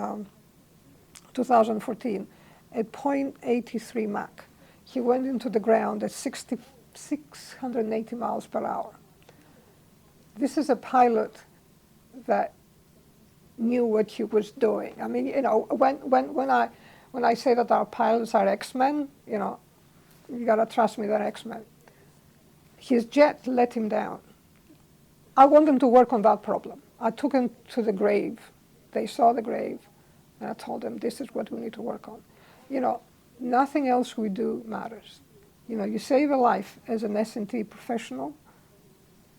2014 at 0.83 Mach. He went into the ground at 680 miles per hour. This is a pilot that knew what he was doing. I mean, you know, when I say that our pilots are X-Men, you know, you gotta trust me, they're X-Men. His jet let him down. I want them to work on that problem. I took him to the grave. They saw the grave, and I told them, this is what we need to work on. You know, nothing else we do matters. You know, you save a life as an S&T professional,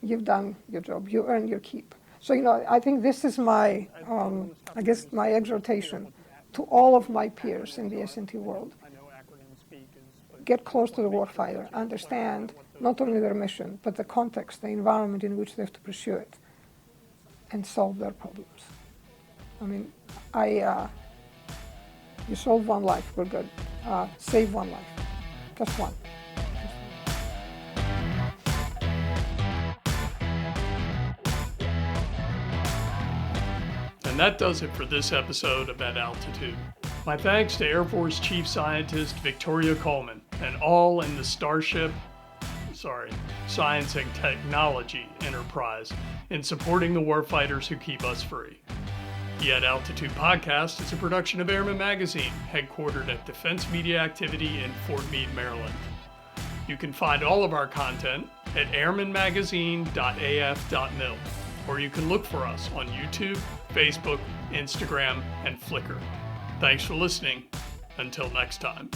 you've done your job, you earn your keep. So, you know, I think this is my, I guess, my exhortation to all of my peers in the S&T world. I know acronym speak is, Get close to the warfighter, understand not only their mission, but the context, the environment in which they have to pursue it, and solve their problems. I mean, you solve one life, we're good. Save one life, just one. And that does it for this episode of At Altitude. My thanks to Air Force Chief Scientist Victoria Coleman and all in the Science and Technology Enterprise in supporting the warfighters who keep us free. The At Altitude podcast is a production of Airman Magazine, headquartered at Defense Media Activity in Fort Meade, Maryland. You can find all of our content at airmanmagazine.af.mil, or you can look for us on YouTube, Facebook, Instagram, and Flickr. Thanks for listening. Until next time.